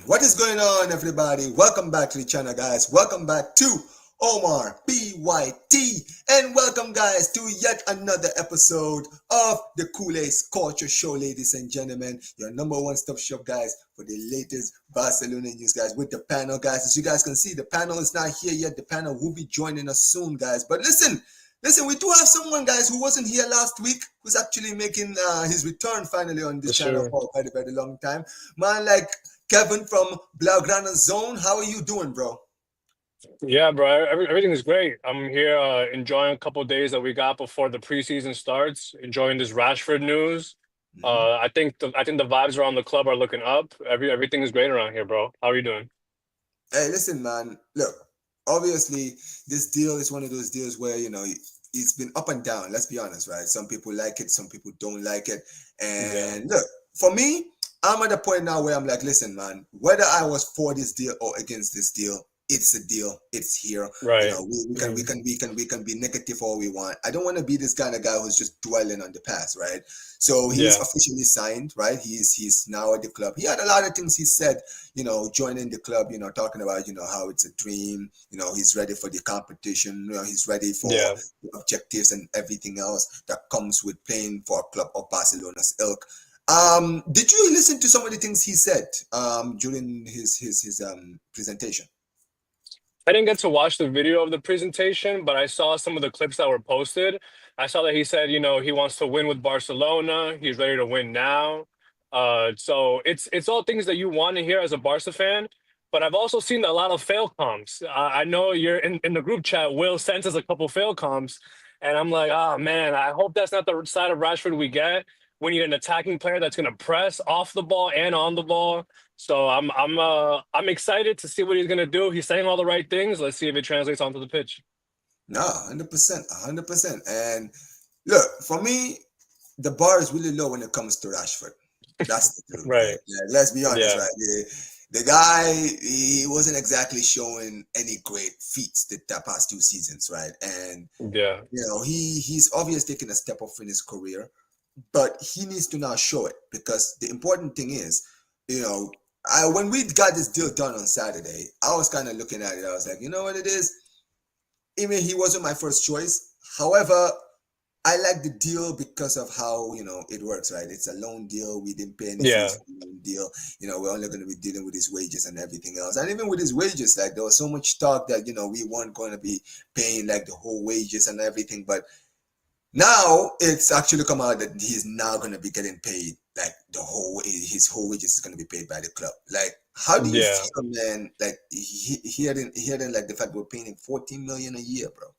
What is going on, everybody? Welcome back to the channel, guys. Welcome back to Omar BYT, and welcome, guys, to yet another episode of the Culers Culture Show, ladies and gentlemen. Your number one stop shop, guys, for the latest Barcelona news, guys. With the panel, guys, as you guys can see, the panel is not here yet. The panel will be joining us soon, guys. But listen. Listen, we do have someone, guys, who wasn't here last week, who's actually making his return finally on this For channel sure. for a very, very long time. Man, like Kevin from Blaugrana Zone, how are you doing, bro? Yeah, bro. Everything is great. I'm here enjoying a couple days that we got before the preseason starts. Enjoying this Rashford news. Mm-hmm. I think the vibes around the club are looking up. Everything is great around here, bro. How are you doing? Hey, listen, man. Look, obviously, this deal is one of those deals where it's been up and down. Let's be honest, right? Some people like it, some people don't like it. Yeah. And look, for me, I'm at a point now where I'm like, listen, man. Whether I was for this deal or against this deal, it's a deal. It's here. Right. We Mhm. can be negative all we want. I don't want to be this kind of guy who's just dwelling on the past, right? So he's Yeah. officially signed, right? He's now at the club. He had a lot of things he said, joining the club, talking about, how it's a dream, he's ready for the competition, he's ready for Yeah. the objectives and everything else that comes with playing for a club of Barcelona's ilk. Did you listen to some of the things he said during his presentation? I didn't get to watch the video of the presentation, but I saw some of the clips that were posted. I saw that he said, he wants to win with Barcelona. He's ready to win now. So it's all things that you want to hear as a Barca fan. But I've also seen a lot of fail comps. I know you're in the group chat. Will sent us a couple fail comps, and I'm like, oh man, I hope that's not the side of Rashford we get. We need an attacking player that's going to press off the ball and on the ball. So I'm excited to see what he's gonna do. He's saying all the right things. Let's see if it translates onto the pitch. No, 100%, 100%. And look, for me, the bar is really low when it comes to Rashford. That's the truth, right? Right. Yeah, let's be honest, Yeah. right? The guy, he wasn't exactly showing any great feats the past 2 seasons, right? And Yeah. he's obviously taking a step up in his career, but he needs to now show it because the important thing is, you know, when we got this deal done on Saturday, I was kind of looking at it. I was like, you know what it is? Even he wasn't my first choice. However, I like the deal because of how it works, right? It's a loan deal. We didn't pay any fees Yeah. for the loan deal. We're only going to be dealing with his wages and everything else. And even with his wages, like there was so much talk that we weren't going to be paying like the whole wages and everything. But now it's actually come out that he's now going to be getting paid like his whole wages is going to be paid by the club. Like, how do you Yeah. feel, man? Like hearing like the fact we're paying him 14 million a year, bro.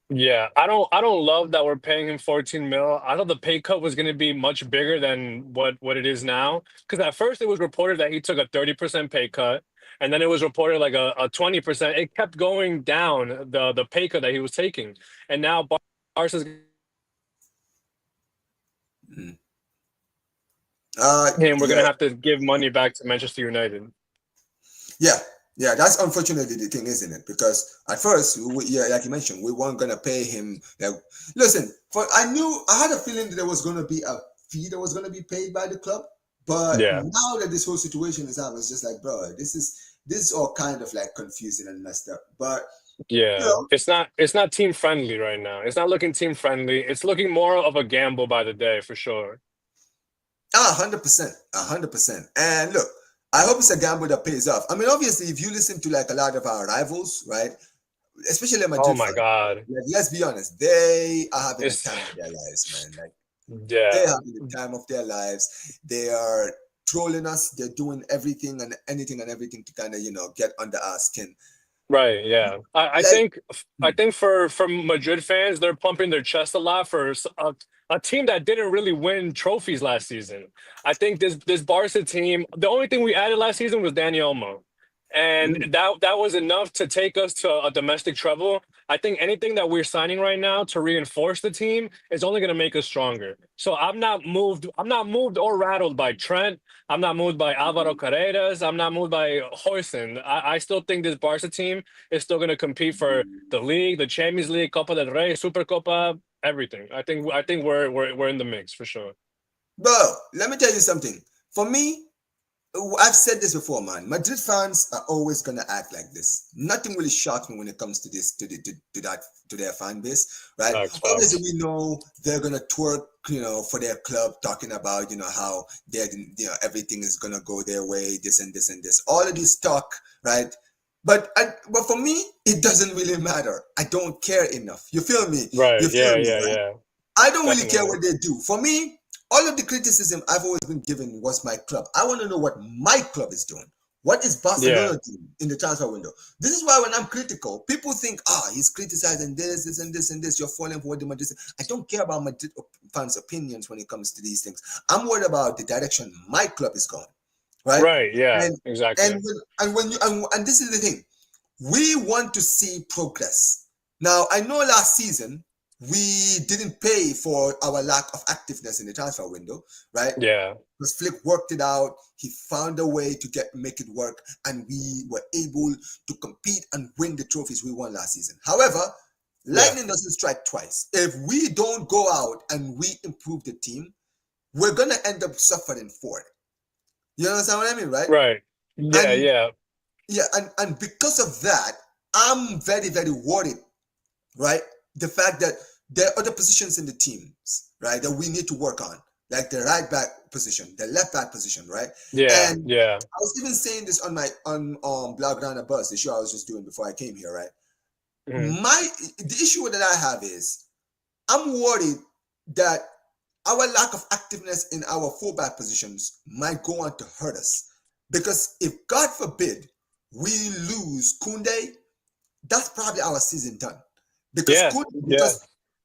Yeah. I don't love that we're paying him 14 mil. I thought the pay cut was gonna be much bigger than what it is now. Because at first it was reported that he took a 30% pay cut, and then it was reported like a 20%. It kept going down the pay cut that he was taking. And now Barca's Mm. him, we're Yeah, gonna have to give money back to Manchester United. yeah, yeah. That's unfortunately the thing, isn't it? Because at first, yeah, like you mentioned, we weren't gonna pay him. Like, listen, I had a feeling that there was gonna be a fee that was gonna be paid by the club, but Yeah. now that this whole situation is happening, it's just like, bro, this is all kind of like confusing and messed up. But you Yeah, know, it's not team friendly right now. It's not looking team friendly. It's looking more of a gamble by the day for sure. 100%, 100%. And look, I hope it's a gamble that pays off. I mean, obviously, if you listen to like a lot of our rivals, right? Especially Oh Madrid my fans. God. Like, let's be honest, they are having the It's time of their lives, man. Like they're yeah. having the time of their lives. They are trolling us. They're doing everything and anything and everything to kind of get under our skin. Right, yeah. I Like, think I think for Madrid fans, they're pumping their chest a lot for a team that didn't really win trophies last season. I think this Barca team, the only thing we added last season was Dani Olmo. And mm, that was enough to take us to a domestic treble. I think anything that we're signing right now to reinforce the team is only going to make us stronger. So I'm not moved. I'm not moved or rattled by Trent. I'm not moved by Alvaro Carreras. I'm not moved by Hoyson. I still think this Barca team is still going to compete for the league, the Champions League, Copa del Rey, Super Copa, everything. I think we're in the mix for sure. bro, let me tell you something. For me, I've said this before, man. Madrid fans are always gonna act like this. Nothing really shocks me when it comes to this, to that, to their fan base, right? Facts, Obviously, facts. we know they're gonna twerk, for their club, talking about, how they're, everything is gonna go their way, this and this and this. All of this talk, right? But for me, it doesn't really matter. I don't care enough. You feel me? Right. You feel Yeah, me, yeah, right? yeah. I don't really care Definitely. what they do. For me, all of the criticism I've always been given was my club. I want to know what my club is doing. What is Yeah. Barcelona doing in the transfer window? This is why when I'm critical, people think, he's criticizing this and this and this. You're falling for what the Madrid. I don't care about Madrid fans' opinions when it comes to these things. I'm worried about the direction my club is going, right? Right. Yeah. And Exactly. and this is the thing. We want to see progress. Now, I know last season we didn't pay for our lack of activeness in the transfer window, right? Yeah. Because Flick worked it out. He found a way to make it work, and we were able to compete and win the trophies we won last season. However, Yeah. lightning doesn't strike twice. If we don't go out and we improve the team, we're gonna end up suffering for it. You understand what I mean, right? Right. Yeah. And Yeah. yeah, and because of that, I'm very, very worried, right? The fact that there are other positions in the teams, right, that we need to work on, like the right back position, the left back position, right? Yeah. And Yeah. I was even saying this on my on Blog Buzz, the show I was just doing before I came here, right? Mhm. My the issue that I have is I'm worried that our lack of activeness in our fullback positions might go on to hurt us. Because if God forbid we lose Kunde, that's probably our season done. Because Yeah. Kunde, Yeah.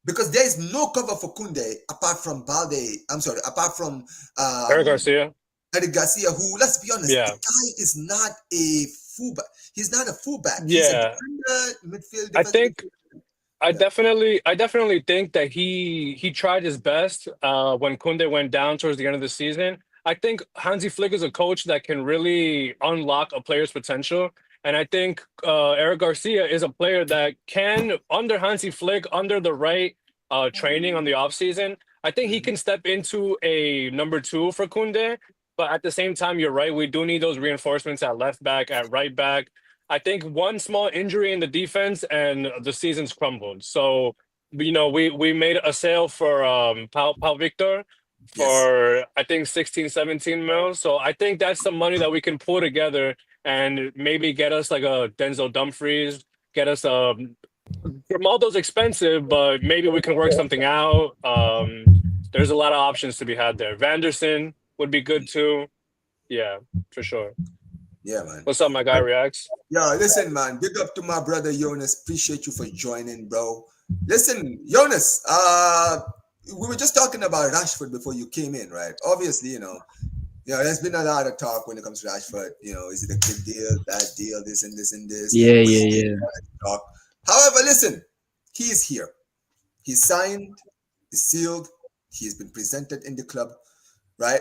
because there is no cover for Kunde apart from Balde. I'm sorry, apart from Eric um Garcia. Eric Garcia, who, let's be honest, the Yeah. guy is not a fullback. He's not a fullback. He's a Yeah. defender, midfield, I defensive think midfield. I Yeah. definitely I definitely think that he tried his best when Kunde went down towards the end of the season. I think Hansi Flick is a coach that can really unlock a player's potential. And I think Eric Garcia is a player that can, under Hansi Flick, under the right training on the offseason, I think he Mhm. can step into a number two for Kunde. But at the same time, you're right. We do need those reinforcements at left back, at right back. I think one small injury in the defense and the season's crumbled. So, we made a sale for Pau Victor Yes. for I think 16, 17 mil. So I think that's some money that we can pull together and maybe get us like a Denzel Dumfries, get us Grimaldo's expensive, but maybe we can work something out. There's a lot of options to be had there. Vanderson would be good too. Yeah, for sure. Yeah, man. What's up, my guy? Reacts? Yo, listen, man. Big up to my brother Jonas. Appreciate you for joining, bro. Listen, Jonas. We were just talking about Rashford before you came in, right? Obviously, there's been a lot of talk when it comes to Rashford. Is it a good deal, bad deal, this and this and this? Yeah, We yeah, see yeah. all that talk. However, listen, he is here. He's signed, he's sealed, he's been presented in the club, right?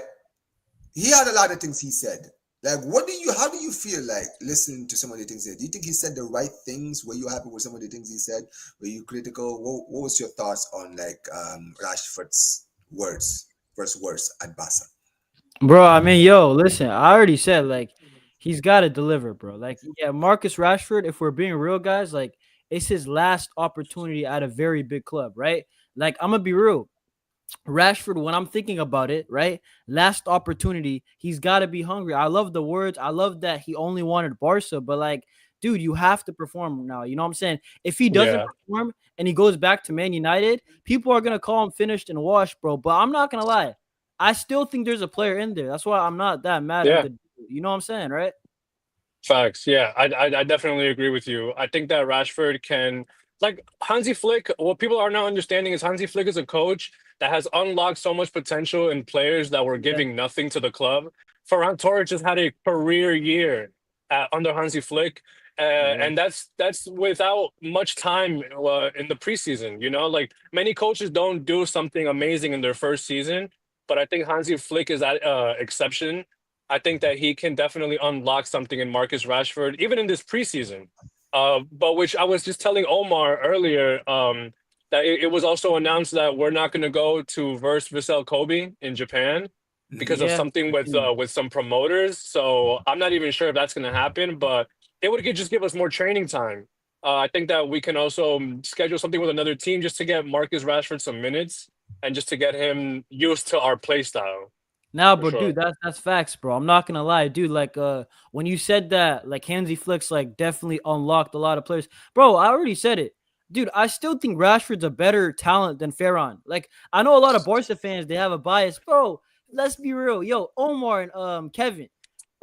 He had a lot of things he said. Like, how do you feel like listening to some of the things he said? Do you think he said the right things? Were you happy with some of the things he said? Were you critical? What was your thoughts on like Rashford's first words at Barca? Bro, I mean, yo, listen, I already said like he's got to deliver, bro. Like, yeah, Marcus Rashford, if we're being real guys, like it's his last opportunity at a very big club, right? Like, I'm gonna be real. Rashford, when I'm thinking about it, right? Last opportunity, he's got to be hungry. I love the words. I love that he only wanted Barca, but like, dude, you have to perform now. You know what I'm saying? If he doesn't Yeah, perform and he goes back to Man United, people are gonna call him finished and washed, bro. But I'm not gonna lie. I still think there's a player in there. That's why I'm not that mad at yeah. the. You know what I'm saying, right? Facts. Yeah, I definitely agree with you. I think that Rashford can, like Hansi Flick. What people are not understanding is Hansi Flick is a coach that has unlocked so much potential in players that were Yeah. giving nothing to the club. Ferran Torres just had a career year under Hansi Flick, Yeah. and that's without much time in the preseason. Like many coaches don't do something amazing in their first season, but I think Hansi Flick is that exception. I think that he can definitely unlock something in Marcus Rashford, even in this preseason. But which I was just telling Omar earlier, that it was also announced that we're not going to go to verse Vissel Kobe in Japan. because of Yeah, something I see. with some promoters. So I'm not even sure if that's going to happen, but it would just give us more training time. I think that we can also schedule something with another team just to get Marcus Rashford some minutes and just to get him used to our play style Nah, for bro, sure. dude, that's facts, bro. I'm not gonna lie, dude. Like, when you said that, like, Hansi Flick's like definitely unlocked a lot of players, bro. I already said it, dude. I still think Rashford's a better talent than Ferran. Like, I know a lot of Barca fans they have a bias, bro. Let's be real, yo, Omar and Kevin.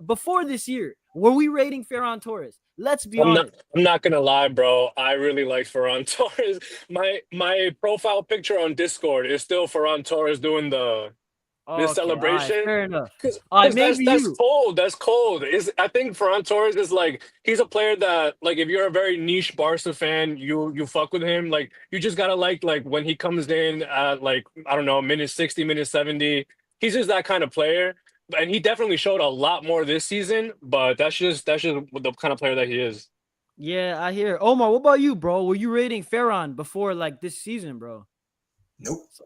Before this year, were we rating Ferran Torres? Let's be I'm not. honest. I'm not gonna lie, bro. I really like Ferran Torres. My profile picture on Discord is still Ferran Torres doing the this Okay, all right, celebration. fair enough. Because All right, that's maybe that's you. cold. That's cold. Is I think Ferran Torres is like he's a player that like if you're a very niche Barca fan, you fuck with him. Like you just gotta like when he comes in at like I don't know minute 60, minute 70. He's just that kind of player, and he definitely showed a lot more this season. But that's just the kind of player that he is. Yeah, I hear. Omar, what about you, bro? Were you rating Ferran before like this season, bro? Nope. So,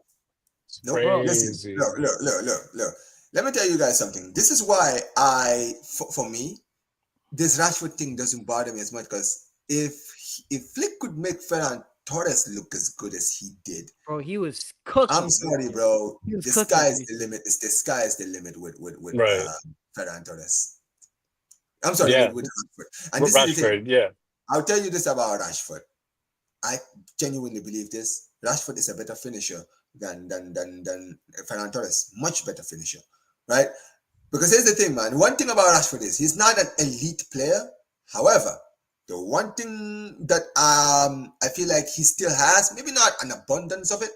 It's Nope. bro, Listen, crazy. look. Let me tell you guys something. This is why for me, this Rashford thing doesn't bother me as much because if Flick could make Ferran Torres look as good as he did, bro, he was I'm cooking, bro. sorry, bro. He was The cooking. sky is the limit. The sky is the limit with Right. Ferran Torres. I'm sorry, Yeah. with Rashford. And this is the thing. Rashford. Yeah. I'll tell you this about Rashford. I genuinely believe this. Rashford is a better finisher than Ferran Torres. Much better finisher, right? Because here's the thing, man. One thing about Rashford is he's not an elite player. However, the one thing that I feel like he still has, maybe not an abundance of it,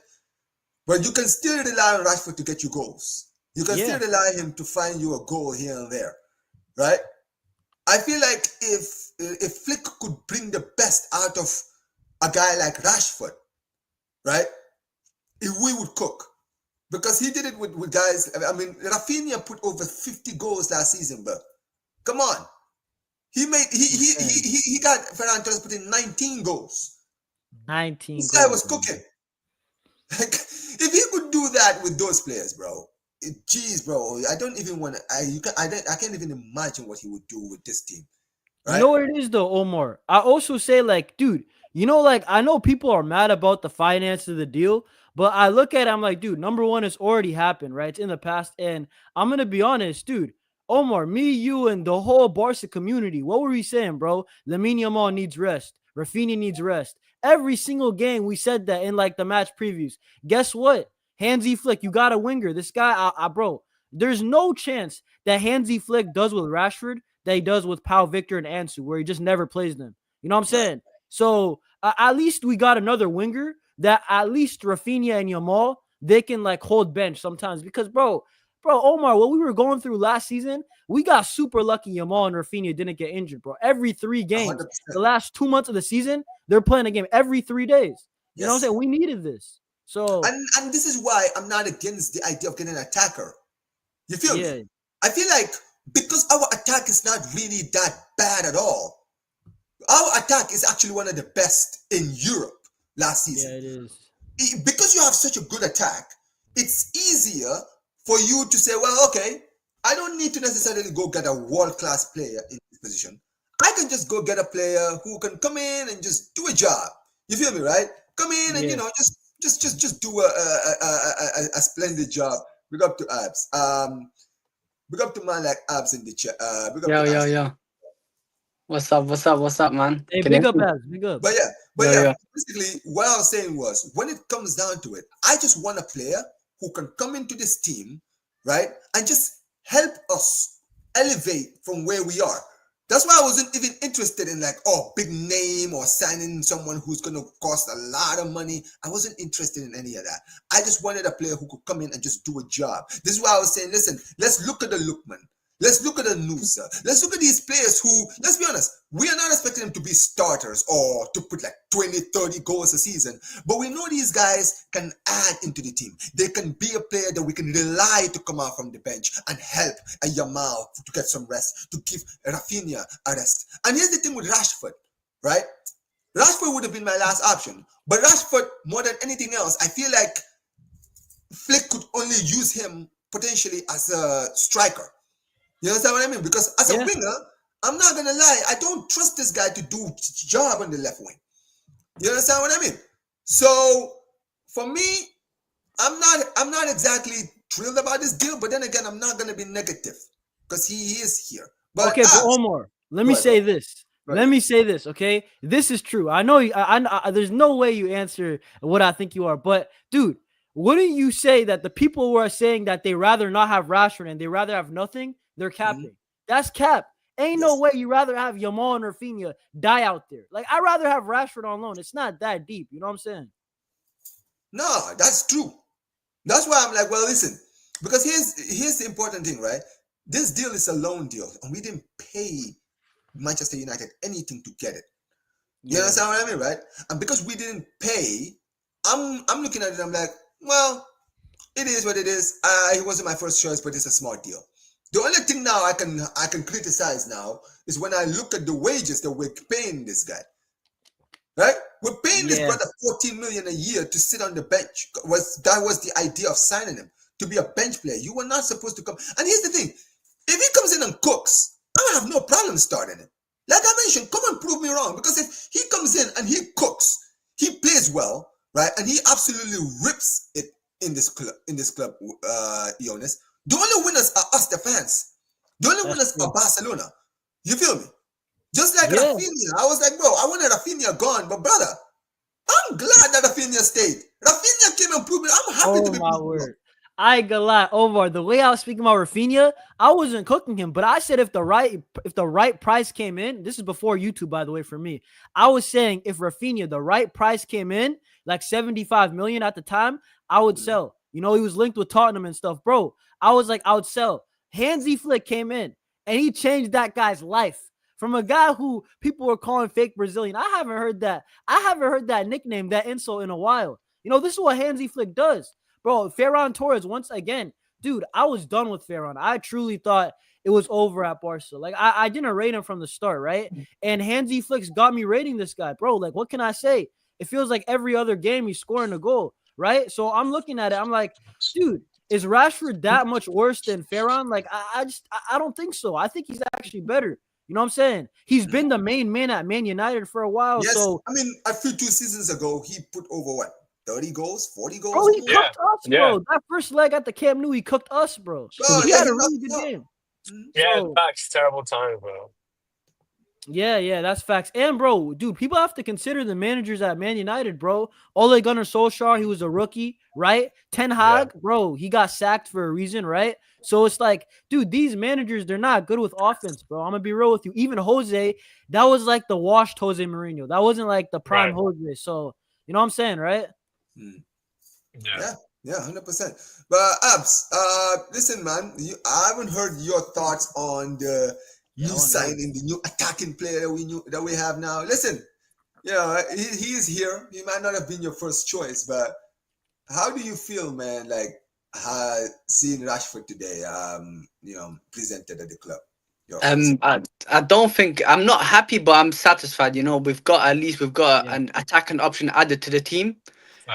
but you can still rely on Rashford to get you goals. You can still Yeah, rely on him to find you a goal here and there, right? I feel like if Flick could bring the best out of a guy like Rashford, right? If we would cook. Because he did it with guys. I mean, Rafinha put over 50 goals last season, bro. Come on. He made man, he got Ferran Torres put in 19 goals. 19 This guy goals, was man. cooking. Like, if he could do that with those players, bro, jeez, bro, I don't even want to. I can't even imagine what he would do with this team, You right? know what it is though, Omar? I also say like, dude, like I know people are mad about the finance of the deal, but I look at it, I'm like, dude, number one, it's already happened, right? It's in the past. And I'm gonna be honest, dude. Omar, me, you, and the whole Barca community, what were we saying, bro? Lamine Yamal needs rest. Rafinha needs rest. Every single game we said that in like the match previews. Guess what? Hansi Flick, you got a winger. This guy, bro, there's no chance that Hansi Flick does with Rashford that he does with Pau Victor and Ansu, where he just never plays them. You know what I'm Right. saying? So at least we got another winger that at least Rafinha and Yamal they can like hold bench sometimes because bro, Omar, what we were going through last season, we got super lucky Yamal and Rafinha didn't get injured, bro. Every 3 games, the 100%. last 2 months of the season, they're playing a game every 3 days. You know what I'm Yes. saying? We needed this. So And this is why I'm not against the idea of getting an attacker. You feel me? yeah, I feel like because our attack is not really that bad at all, our attack is actually one of the best in Europe last yeah, season. it is. Because you have such a good attack, it's easier for you to say, well, okay, I don't need to necessarily go get a world class player in this position. I can just go get a player who can come in and just do a job. You feel me, right? Come in and Yeah. just do a splendid job. Big up to Abs. Big up to man like Abs in the chat. Big up Yo, to yo, Abs. yo. What's up, man? Hey, Can you big up, hear me? ass, big up. But yeah, but Yo, yeah, yo. basically what I was saying was when it comes down to it, I just want a player who can come into this team, right, and just help us elevate from where we are. That's why I wasn't even interested in like, oh, big name or signing someone who's gonna cost a lot of money. I wasn't interested in any of that. I just wanted a player who could come in and just do a job. This is why I was saying, listen, let's look at the Lookman. Let's look at the Nusa. Let's look at these players who, let's be honest, we are not expecting them to be starters or to put like 20, 30 goals a season. But we know these guys can add into the team. They can be a player that we can rely to come out from the bench and help a Yamal to get some rest, to give Rafinha a rest. And here's the thing with Rashford, right? Rashford would have been my last option. But Rashford, more than anything else, I feel like Flick could only use him potentially as a striker. You understand what I mean? Because as a Yeah. winger, I'm not gonna lie, I don't trust this guy to do job on the left wing. You understand what I mean? So for me, I'm not exactly thrilled about this deal, but then again, I'm not gonna be negative because he is here. But Okay, but Omar, let go me ahead, bro. say this. Go Let ahead. me say this, okay? This is true. I know there's no way you answer what I think you are, but dude, wouldn't you say that the people who are saying that they rather not have Rashford and they rather have nothing, they're Mhm. capping? That's cap. Ain't no Yes. way you rather have Yamal and Rafinha die out there. Like I'd rather have Rashford on loan. It's not that deep. You know what I'm saying? No, that's true. That's why I'm like, well, listen, because here's the important thing, right? This deal is a loan deal, and we didn't pay Manchester United anything to get it. You Yeah. understand what I mean, right? And because we didn't pay, I'm looking at it. I'm like, well, it is what it is. It wasn't my first choice, but it's a smart deal. The only thing now I can criticize now is when I look at the wages that we're paying this guy. Right? We're paying this Yeah. brother 14 million a year to sit on the bench. That was the idea of signing him to be a bench player. You were not supposed to come. And here's the thing: if he comes in and cooks, I have no problem starting him. Like I mentioned, come and prove me wrong. Because if he comes in and he cooks, he plays well, right? And he absolutely rips it in this club. Jonas. The only winners are us, the fans. The only That's winners are true. Barcelona. You feel me? Just like Yeah. Rafinha, I was like, bro, I wanted Rafinha gone, but brother, I'm glad that Rafinha stayed. Rafinha came and proved it. I'm happy to Oh be my proven wrong. word. I ain't gonna lie, Omar. The way I was speaking about Rafinha, I wasn't cooking him, but I said if the right price came in, this is before YouTube, by the way, for me. I was saying if Rafinha, the right price came in, like 75 million at the time, I would sell. You know, he was linked with Tottenham and stuff, bro. I was like, I would sell. Hansi Flick came in and he changed that guy's life. From a guy who people were calling fake Brazilian. I haven't heard that. I haven't heard that nickname, that insult in a while. You know, this is what Hansi Flick does. Bro, Ferran Torres, once again, dude, I was done with Ferran. I truly thought it was over at Barca. Like, I didn't rate him from the start, right? And Hansi Flick's got me rating this guy. Bro, like, what can I say? It feels like every other game he's scoring a goal, right? So I'm looking at it. I'm like, dude, is Rashford that much worse than Ferran? Like, I don't think so. I think he's actually better. You know what I'm saying? He's been the main man at Man United for a while. Yes, So, I mean, I feel 2 seasons ago, he put over what, 30 goals, 40 bro, goals he almost? Yeah, cooked us, yeah, bro. That first leg at the Camp Nou, he cooked us, bro. Bro, He yeah, had he a knocked really it good out. game. Mhm. yeah. So, Facts. Terrible time, bro. yeah, that's facts. And, bro, dude, people have to consider the managers at Man United, bro. Ole Gunnar Solskjaer, he was a rookie, right? Ten Yeah, Hag, bro, he got sacked for a reason, right? So it's like, dude, these managers, they're not good with offense, bro. I'm going to be real with you. Even Jose, that was like the washed Jose Mourinho. That wasn't like the prime right. Jose. So, you know what I'm saying, right? Mm. Yeah. Yeah, yeah, 100%. But Abs, listen, man, I haven't heard your thoughts on the Yeah, I new want to hear. signing, the new attacking player that we have now. Listen, he is here. He might not have been your first choice, but how do you feel, man? Like seeing Rashford today, presented at the club. Your thoughts? I don't think I'm not happy, but I'm satisfied. You know, we've got Yeah. an attacking option added to the team.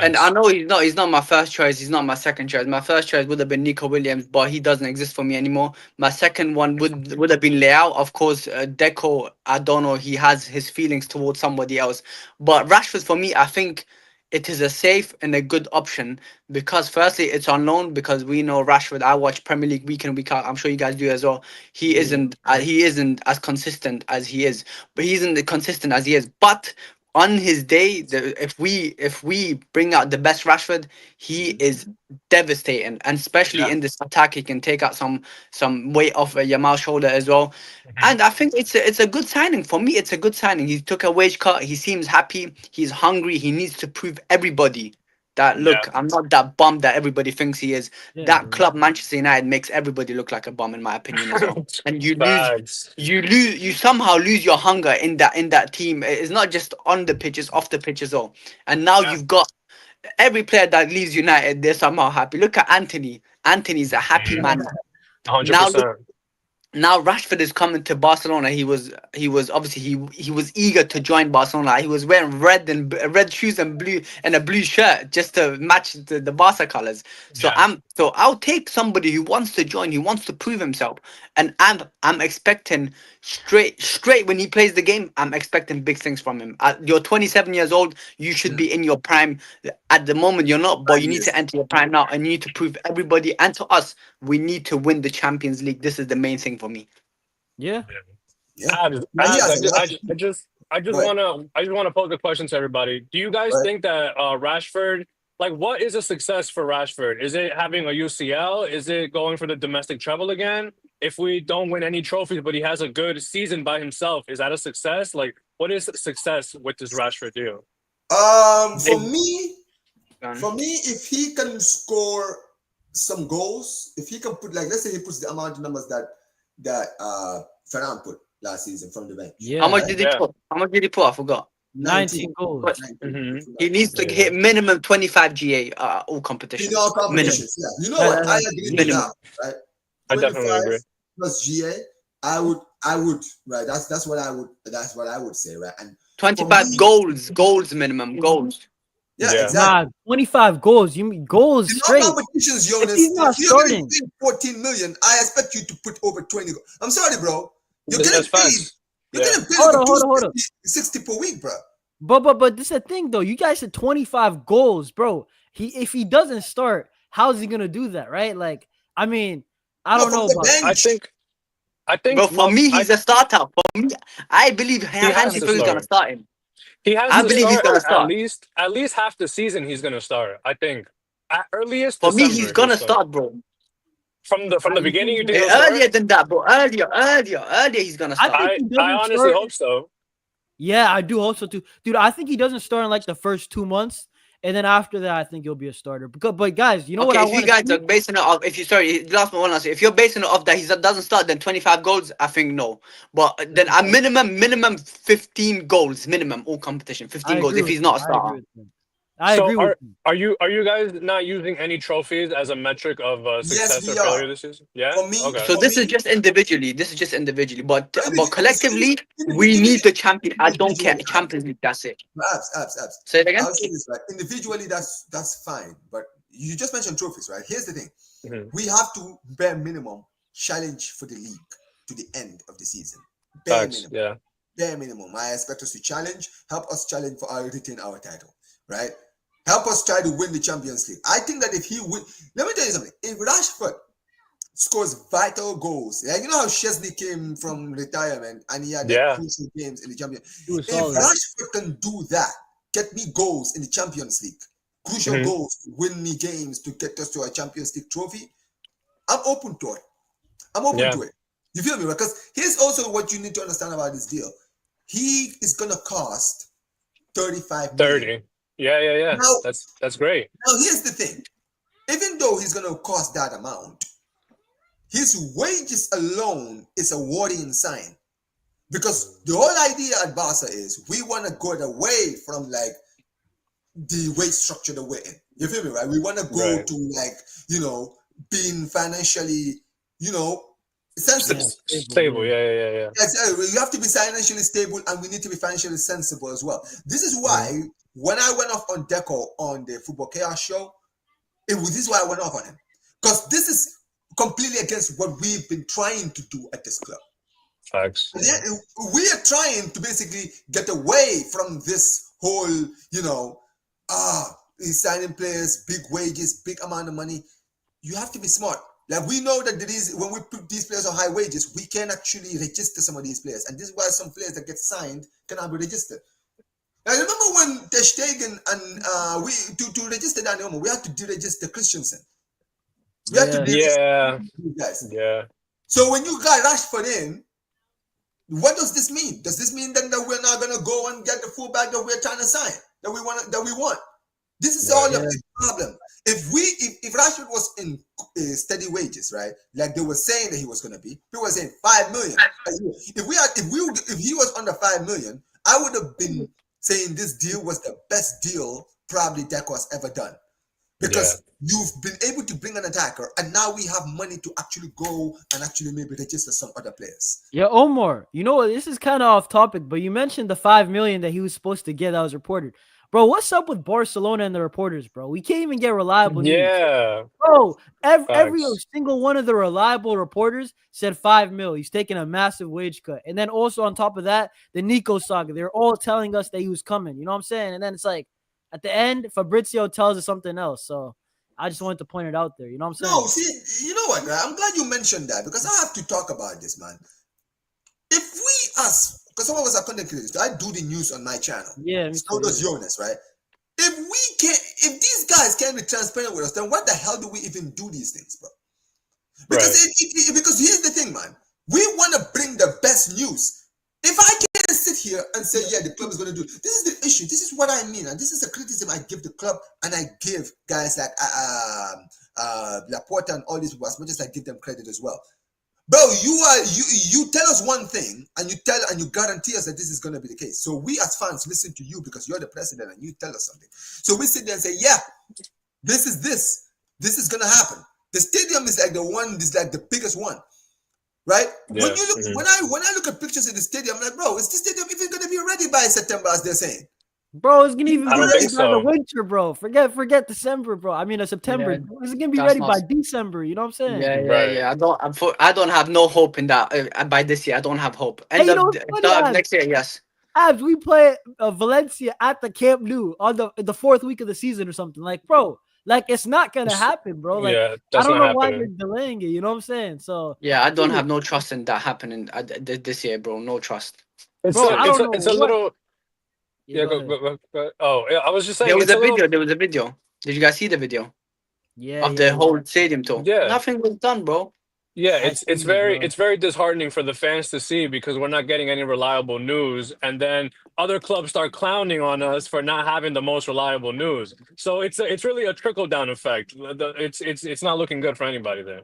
And I Facts. know he's not my first choice. He's not my second choice. My first choice would have been Nico Williams, but he doesn't exist for me anymore. My second one would have been Leao. Of course, Deco, I don't know. He has his feelings towards somebody else. But Rashford, for me, I think it is a safe and a good option because firstly, it's on loan because we know Rashford. I watch Premier League week in week out. I'm sure you guys do as well. He Yeah. isn't as consistent as he is, but he isn't consistent as he is. But on his day, if we bring out the best Rashford, he Mhm. is devastating, and especially Yeah. in this attack, he can take out some weight off Yamal's shoulder as well. Mhm. And I think it's a good signing for me. It's a good signing. He took a wage cut. He seems happy. He's hungry. He needs to prove everybody that Yeah. look, I'm not that bum that everybody thinks he is. Yeah, That bro. club, Manchester United, makes everybody look like a bum, in my opinion as well. And Facts. you somehow lose your hunger in that team. It's not just on the pitch, it's off the pitch as well. And now Yeah. you've got every player that leaves United, they're somehow happy. Look at Anthony. Anthony's a happy Mm. man. Now look 100%. Now Rashford is coming to Barcelona. He was obviously he was eager to join Barcelona. He was wearing red shoes and a blue shirt just to match the Barca colors. So Yeah. I'll take somebody who wants to join, who wants to prove himself, and I'm expecting straight when he plays the game. I'm expecting big things from him. You're 27 years old. You should be in your prime. At the moment, you're not, but you need to enter your prime now, and you need to prove everybody and to us we need to win the Champions League. This is the main thing for me. Yeah. Yeah. Abs, He Abs, has a lot to do. I just Right. wanna pose a question to everybody. Do you guys Right. think that Rashford, like, what is a success for Rashford? Is it having a UCL? Is it going for the domestic treble again? If we don't win any trophies, but he has a good season by himself, is that a success? Like, what is success with this Rashford deal? For me, if he can score some goals, if he can put, like, let's say he puts the amount of numbers that Ferran put last season from the bench. Yeah. How much did he Yeah. put? How much did he put? I forgot. 19 goals. But 19. he needs to hit minimum 25 GA all competitions. In all competitions, yeah. You know what? I agree with that, right? I definitely 25 agree. plus GA, I would, right? That's what I would say, right? And for 25 me, goals minimum, goals. yeah, Yeah. exactly. Nah, 25 goals. You mean goals In straight? all competitions, If Jonas, he's not if you're getting starting, paid 14 million, I expect you to put over 20 goals. I'm sorry, bro. You're That's getting paid. facts. You're Yeah. getting paid Hold over on, hold on. 60 per week, bro. but this is the thing though. You guys said 25 goals, bro. If he doesn't start, how's he gonna do that, right? Like, I mean, I No, don't from know the about. I bench. think Bro, for Well, me, he's a starter. For me, I believe he has Hansi to Flick's gonna start. start him. He has I to believe he's start gonna start. at least half the season. He's gonna start. I think at earliest For me, he's December he'll gonna start. start, bro. From the beginning, you think I he'll start? Earlier than that, bro. Earlier. He's gonna start. think he I doesn't honestly start. hope so. Yeah, I do hope so too, dude. I think he doesn't start in like the first 2 months, and then after that, I think he'll be a starter. But guys, you know what Okay, I if you want to guys see? are basing it off, last one last, if you're basing it off that he doesn't start, then 25 goals, I think no. But then a minimum 15 goals, minimum all competition, 15 I goals agree if with he's him. not a I agree starter. with him. I So agree with him. are you guys not using any trophies as a metric of Yes, success or we are. failure this season? Yeah. For me, Okay. So for this is me, just individually. But collectively, we individually, need the champion. I don't care. individually, Champions League. That's it. abs. Say it again. I'll say this, right? Individually, that's fine. But you just mentioned trophies, right? Here's the thing. Mhm. We have to bare minimum challenge for the league to the end of the season. Bare Facts. minimum. Yeah. Bare minimum. I expect us to challenge, help us challenge for our retain our title, right? Help us try to win the Champions League. I think that if he win, let me tell you something. If Rashford scores vital goals, like, you know how Chesney came from retirement and he had like Yeah. crucial games in the Champions. He was If solid. Rashford can do that, get me goals in the Champions League, crucial Mhm. goals to win me games to get us to a Champions League trophy, I'm open to it. I'm open Yeah. to it. You feel me? Because here's also what you need to understand about this deal. He is gonna cost 35 million. 30. Yeah. Now, That's great. now here's the thing. Even though he's gonna cost that amount, his wages alone is a warning sign. Because the whole idea at Barca is we want to go away from like the wage structure that we're in. You feel me, right? We want to go Right. to like, being financially, sensible. Stable. Yeah. We have to be financially stable and we need to be financially sensible as well. This is why when I went off on Deco on the Football Chaos show, this is why I went off on him. Because this is completely against what we've been trying to do at this club. Facts. We are trying to basically get away from this whole, he's signing players, big wages, big amount of money. You have to be smart. Like, we know that when we put these players on high wages, we can actually register some of these players. And this is why some players that get signed cannot be registered. I remember when Ter Stegen and to register Dani Olmo, we had to deregister Christensen. We had to deregister these guys. Yeah. So when you got Rashford in, what does this mean? Does this mean then that we're not gonna go and get the fullback that we're trying to sign, that we want? This is all of the problem. If Rashford was in steady wages, right, like they were saying that he was gonna be, people were saying 5 million a year. If he was under 5 million, I would have been saying this deal was the best deal probably Deco has ever done. because you've been able to bring an attacker, and now we have money to actually go and actually maybe register some other players. Yeah, Omar, you know what? This is kind of off topic, but you mentioned the 5 million that he was supposed to get that was reported. Bro, what's up with Barcelona and the reporters, bro? We can't even get reliable news. Yeah. Bro, every Facts. single one of the reliable reporters said 5 mil. He's taking a massive wage cut. And then also on top of that, the Nico saga. They're all telling us that he was coming. You know what I'm saying? And then it's like, at the end, Fabrizio tells us something else. So I just wanted to point it out there. You know what I'm saying? No, see, you know what, right? I'm glad you mentioned that because I have to talk about this, man. If we as, because some of us are content creators, I do the news on my channel. Yeah, So does Jonas, right? If these guys can't be transparent with us, then what the hell do we even do these things, bro? Because because here's the thing, man. We want to bring the best news. If I can't sit here and say, yeah, the club is going to do it, this is the issue. This is what I mean, and this is the criticism I give the club, and I give guys like Laporta and all these people as much as I give them credit as well. Bro, you tell us one thing and you guarantee us that this is going to be the case. So we as fans listen to you because you're the president and you tell us something. So we sit there and say, yeah, this is going to happen. The stadium is like the biggest one, right? Yeah. When you look, when I look at pictures of the stadium, I'm like, bro, is this stadium even going to be ready by September, as they're saying? Bro, it's gonna even be ready by so. the winter, bro. Forget December, bro. I mean, September. Yeah, It's gonna be ready by December. You know what I'm saying? Yeah. I don't have no hope in that. By this year, I don't have hope. End of next year, yes. Abs, we play Valencia at the Camp Nou on the fourth week of the season or something. Like, bro, like it's not gonna happen, bro. Like, yeah, I don't know why you're delaying it. You know what I'm saying? So yeah, I don't have no trust in that happening this year, bro. No trust. It's a little. Yeah, go. Oh, yeah, I was just saying. There was a video. Did you guys see the video? Yeah. Of the whole stadium tour. Yeah. Nothing was done, bro. Yeah, it's very disheartening for the fans to see because we're not getting any reliable news, and then other clubs start clowning on us for not having the most reliable news. So it's really a trickle down effect. It's not looking good for anybody there.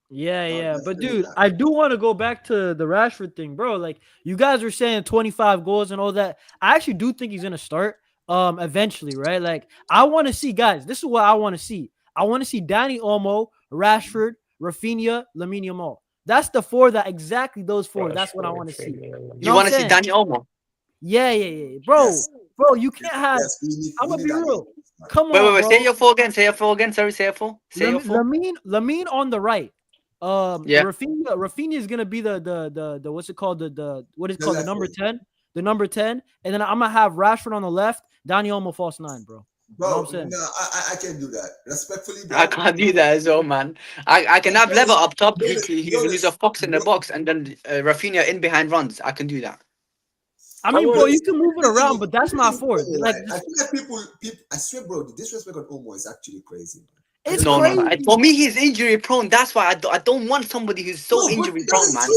Yeah. But dude, I do want to go back to the Rashford thing, bro. Like you guys were saying 25 goals and all that. I actually do think he's gonna start eventually, right? Like I want to see, guys, this is what I want to see. I want to see Dani Olmo, Rashford, Rafinha, Lamine Yamal. That's the four exactly those four. That's what I want to see. You want to see Dani Olmo? Yeah. Bro, you can't have I'm gonna be real. Come on. Wait, say your four again. Sorry, say your four. Lamine on the right. Rafinha is gonna be the what's it called? What is it called? The number 10. And then I'm gonna have Rashford on the left, Dani Olmo false 9, bro. Bro, you know what I'm saying? No, I can't do that. Respectfully, bro. I can't do that as well, man. I can have Lever up top. He's a fox in the box, and then Rafinha in behind runs. I can do that. I mean, bro, you can move it around, but that's not for it. Like, I feel like people, I swear, bro, the disrespect on Olmo is actually crazy. It's no. crazy. For me, he's injury prone. That's why I don't want somebody who's so injury prone, man.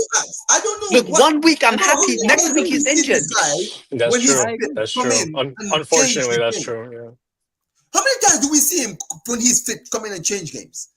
I don't know. Look, 1 week I'm happy. Next week he's injured. That's true. Unfortunately, that's true. Yeah. How many times do we see him when he's fit come in and change games?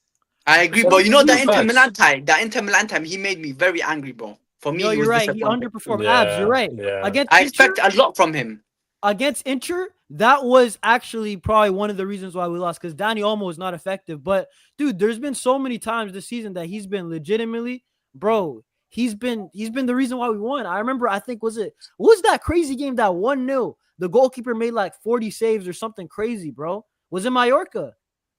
I agree, but you know that Inter Milan time, he made me very angry, bro. For me, you're right. He underperformed. Abs, you're right. Yeah. I expect a lot from him. Against Inter, that was actually probably one of the reasons why we lost because Dani Olmo was not effective. But dude, there's been so many times this season that he's been legitimately, bro. He's been the reason why we won. I remember, I think what was that crazy game that 1-0? The goalkeeper made like 40 saves or something crazy, bro. Was it Mallorca?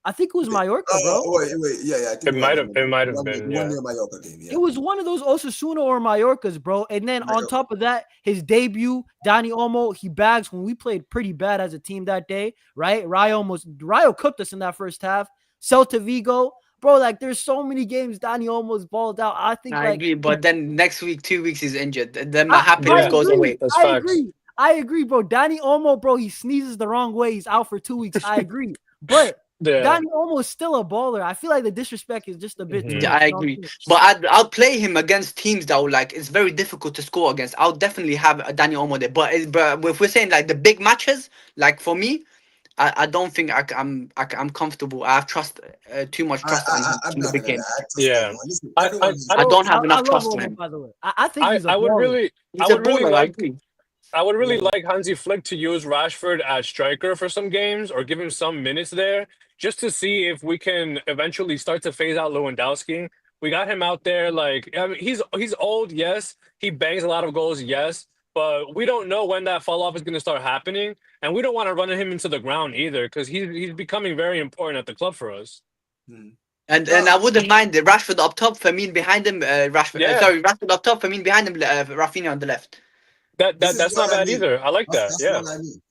I think it was Mallorca, bro. Wait, yeah. I think it might have been. One near Mallorca game. Yeah. It was one of those Osasuna or Mallorcas, bro. And then on top of that, his debut, Dani Olmo, he bags when we played pretty bad as a team that day, right? Rayo cooked us in that first half. Celta Vigo, bro. Like there's so many games Dani Olmo's balled out. I agree, but then next week, 2 weeks he's injured. Then my happiness goes away. I agree, bro. Dani Olmo, bro, he sneezes the wrong way. He's out for 2 weeks. I agree. But Dani Olmo is still a baller. I feel like the disrespect is just a bit too much. I agree. But I'll play him against teams that it's very difficult to score against. I'll definitely have a Dani Olmo there. But if we're saying like the big matches, like for me, I don't think I'm comfortable. I have too much trust in the big game. I don't have enough trust in him. By the way, I think he's a baller. I agree. I would really like Hansi Flick to use Rashford as striker for some games or give him some minutes there just to see if we can eventually start to phase out Lewandowski. We got him out there like I mean he's old, yes. He bangs a lot of goals, yes. But we don't know when that fall off is going to start happening, and we don't want to run him into the ground either because he's becoming very important at the club for us. And I wouldn't mind Rashford up top, Firmino behind him. Yeah. Rashford up top, Firmino behind him, Rafinha on the left. That's not bad either. I like that. That's Yeah. what I mean.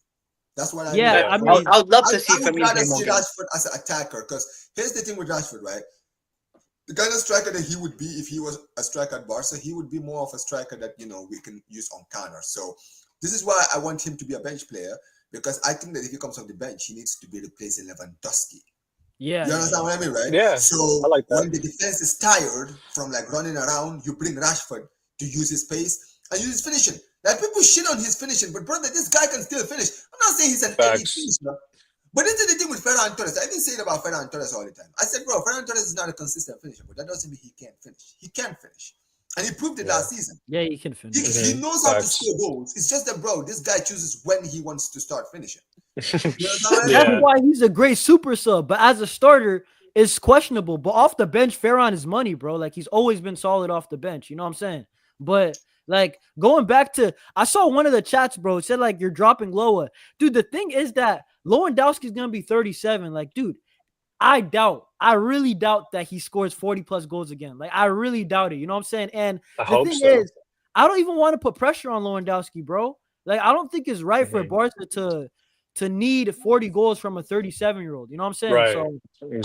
That's what I Yeah, mean. I For mean, me, I would love to I see would Firmino rather play more see games. Rashford as an attacker because here's the thing with Rashford, right? The kind of striker that he would be if he was a striker at Barca, he would be more of a striker that we can use on counter. So this is why I want him to be a bench player because I think that if he comes off the bench, he needs to be replacing Lewandowski. yeah, You understand what I mean, right? Yeah. So I like that. when the defense is tired from like running around, you bring Rashford to use his pace and use his finishing. Like people shit on his finishing, but brother, this guy can still finish. I'm not saying he's an elite Facts. finisher, but this is the thing with Ferran Torres. I even say it about Ferran Torres all the time. I said, bro, Ferran Torres is not a consistent finisher, but that doesn't mean he can't finish. He can finish, and he proved it last season. yeah, he can finish. He knows how to Facts. score goals. It's just that, bro, this guy chooses when he wants to start finishing. You understand what I mean? That's Yeah. why he's a great super sub. But as a starter, it's questionable. But off the bench, Ferran is money, bro. Like he's always been solid off the bench. You know what I'm saying? But like going back to, I saw one of the chats, bro. It said like you're dropping Loa, dude. The thing is that Lewandowski is gonna be 37. Like, dude, I really doubt that he scores 40 plus goals again. Like, I really doubt it. You know what I'm saying? And I the hope thing so. is, I don't even want to put pressure on Lewandowski, bro. Like, I don't think it's right for Barca to need 40 goals from a 37-year-old. You know what I'm saying? Right. So Exactly.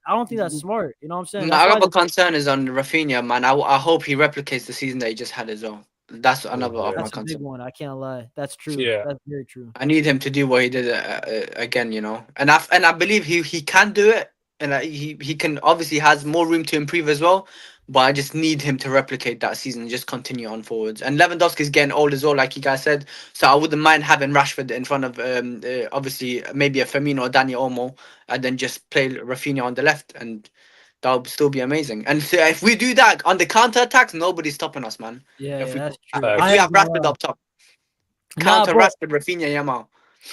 I don't think that's smart. You know what I'm saying? My That's why other concern is on Rafinha, man. I hope he replicates the season that he just had as well. That's another of my that's a big concern. one. I can't lie. That's true. Yeah. That's very true. I need him to do what he did again, you know. And I believe he can do it, and he can obviously has more room to improve as well. But I just need him to replicate that season and just continue on forwards. And Lewandowski's getting old as well, like you guys said. So I wouldn't mind having Rashford in front of obviously maybe a Firmino or Dani Olmo, and then just play Rafinha on the left, and that would still be amazing. And so if we do that on the counter attacks, nobody's stopping us, man. Yeah, If we that's true. Facts. if I we ain't have gonna Rashford lie. up top, Nah, counter bro. Rashford, Rafinha, Yamal.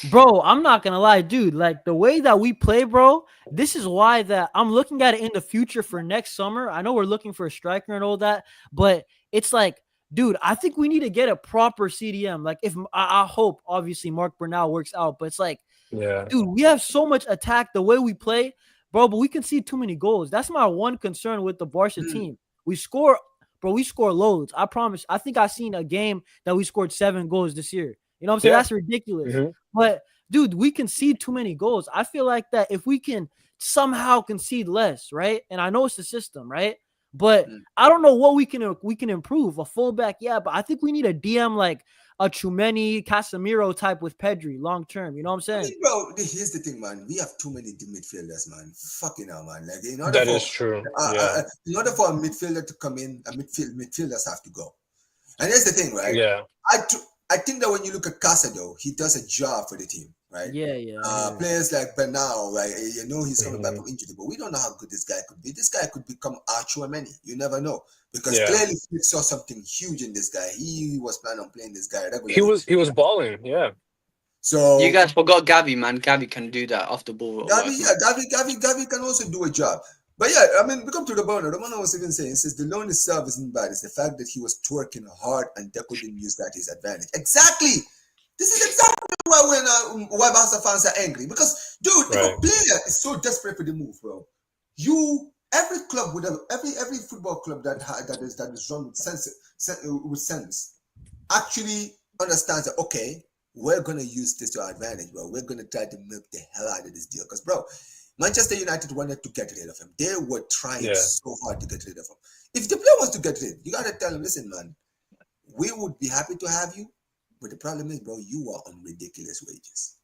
Bro, I'm not gonna lie, dude. Like the way that we play, bro, this is why that I'm looking at it in the future for next summer. I know we're looking for a striker and all that, but it's like, dude, I think we need to get a proper CDM. Like, if I hope obviously Mark Bernal works out, but it's like, Yeah. dude, we have so much attack the way we play, bro, but we concede too many goals. That's my one concern with the Barca team. We score, bro, we score loads. I promise. I think I seen a game that we scored 7 goals this year. You know what I'm saying? Yeah. That's ridiculous. Mhm. But dude, we concede too many goals. I feel like that if we can somehow concede less, right? And I know it's the system, right? But I don't know what we can improve. A fullback, yeah, but I think we need a DM like a Chumeni, Casemiro type with Pedri long term. You know what I'm I saying? mean, bro, here's the thing, man. We have too many midfielders, man. Fucking hell, man. Like in order That for is true. Yeah. in order for a midfielder to come in, midfielders have to go. And here's the thing, right? Yeah. I think that when you look at Casado, he does a job for the team, right? Yeah. Players like Bernal, right? You know he's coming back from injury, but we don't know how good this guy could be. This guy could become Archuameni. You never know. Because clearly Flick saw something huge in this guy. He was planning on playing this guy regularly. He was balling, yeah. So you guys forgot Gavi, man. Gavi can do that off the ball. Gavi can also do a job. But yeah, I mean, we come to Romano. Romano was even saying, since the loan itself isn't bad, it's the fact that he was twerking hard and Deco didn't use that to his advantage. Exactly. This is exactly why Barca fans are angry. Because, dude, if a player is so desperate for the move, bro, every club would have every football club that is run with sense actually understands that, okay, we're gonna use this to our advantage, bro. We're gonna try to milk the hell out of this deal. Because, bro, Manchester United wanted to get rid of him. They were trying so hard to get rid of him. If the player wants to get rid, you gotta tell him, listen, man, we would be happy to have you, but the problem is, bro, you are on ridiculous wages.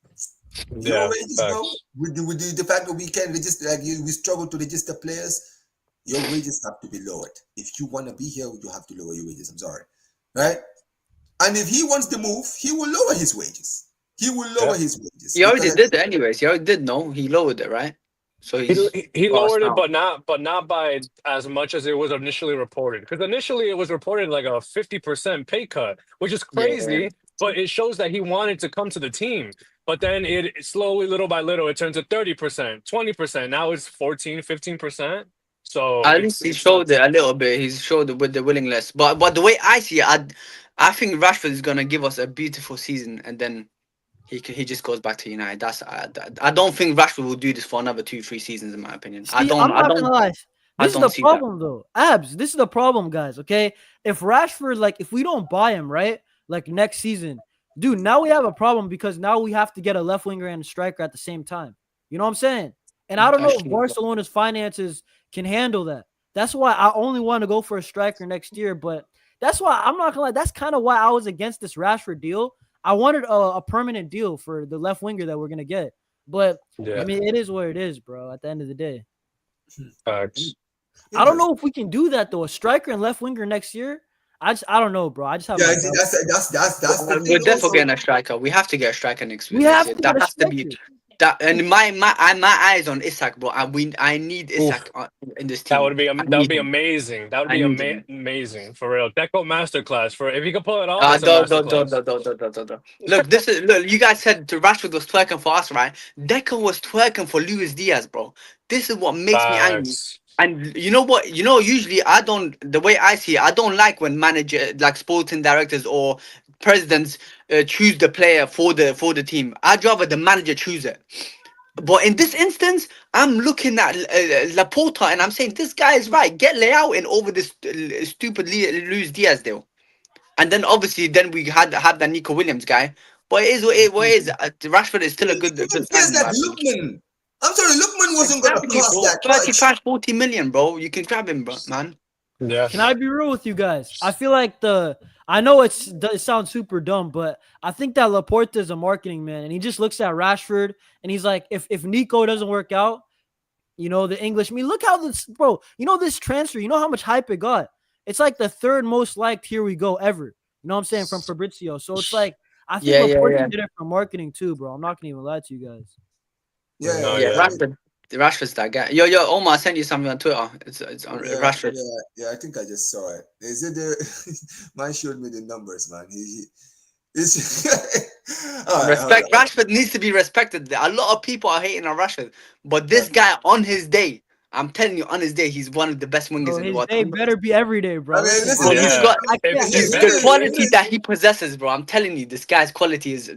Your wages, bro, with the fact that we can register, like we struggle to register players, your wages have to be lowered. If you want to be here, you have to lower your wages. I'm sorry, right? And if he wants to move, he will lower his wages. He will lower his wages. He already did it anyways. He already did know. He lowered it, right? So he lowered it, but not by as much as it was initially reported. Because initially it was reported like a 50% pay cut, which is crazy. but it shows that he wanted to come to the team. But then it slowly, little by little, it turns to 30%, 20%. Now it's 14, 15%. So At least he showed it a little bit. He showed it with the willingness. But the way I see it, I think Rashford is gonna give us a beautiful season, and then he just goes back to United. I don't think Rashford will do this for another 2-3 seasons, in my opinion. See, I'm not gonna lie. I This is don't the see problem, though. Abs, this is the problem, guys. Okay, if Rashford, like, if we don't buy him, right, like next season, dude, now we have a problem because now we have to get a left winger and a striker at the same time. You know what I'm saying? And I don't know if Barcelona's finances can handle that. That's why I only want to go for a striker next year. But that's why I'm not gonna lie. That's kind of why I was against this Rashford deal. I wanted a permanent deal for the left winger that we're gonna get. But yeah, I mean, it is what it is, bro. At the end of the day. facts. I don't know if we can do that though. A striker and left winger next year. I don't know, bro. I just have. Yeah, my see, doubts. that's the We're thing. definitely Also, getting a striker. We have to get a striker next We next have year. to That get a has to be striker. that. And my eyes on Isak, bro. I need Isak in this team. That would be I that would need be him. amazing. That would I be need him. amazing for real. Deco masterclass for if he could pull it off. It's a Do. masterclass. Look, look. You guys said Rashford was twerking for us, right? Deco was twerking for Luis Diaz, bro. This is what makes me angry. Facts. And you know what? You know, usually I don't. The way I see it, I don't like when manager, like sporting directors or presidents, choose the player for the team. I'd rather the manager choose it. But in this instance, I'm looking at Laporta and I'm saying this guy is right. Get Leao in over this stupid Luis Diaz deal. And then obviously, then we have that Nico Williams guy. But it is what it is. Rashford is still a good here's signing, in that my opinion. Lookman. I'm sorry, Lookman wasn't gonna Exactly, cost bro. that 35, much. 40 million, bro. You can grab him, bro, man. Yeah. Can I be real with you guys? I feel like I know it sounds super dumb, but I think that Laporta is a marketing man, and he just looks at Rashford and he's like, if Nico doesn't work out, you know, the English. I mean, look how this, bro. You know this transfer. You know how much hype it got. It's like the third most liked "Here We Go" ever. You know what I'm saying, from Fabrizio. So it's like I think Laporta did it for marketing too, bro. I'm not gonna even lie to you guys. No, Yeah, yeah. Rashford's that guy. Yo, Omar, I sent you something on Twitter. It's on Rashford. Yeah, I think I just saw it. Is it the man showed me the numbers, man. It's all right, Respect. Rashford needs to be respected. A lot of people are hating on Rashford, but this guy on his day, I'm telling you, on his day, he's one of the best wingers Bro, in the his world. day better be every day, bro. I mean, listen, Bro, he's got the quality that he possesses, bro. I'm telling you, this guy's quality is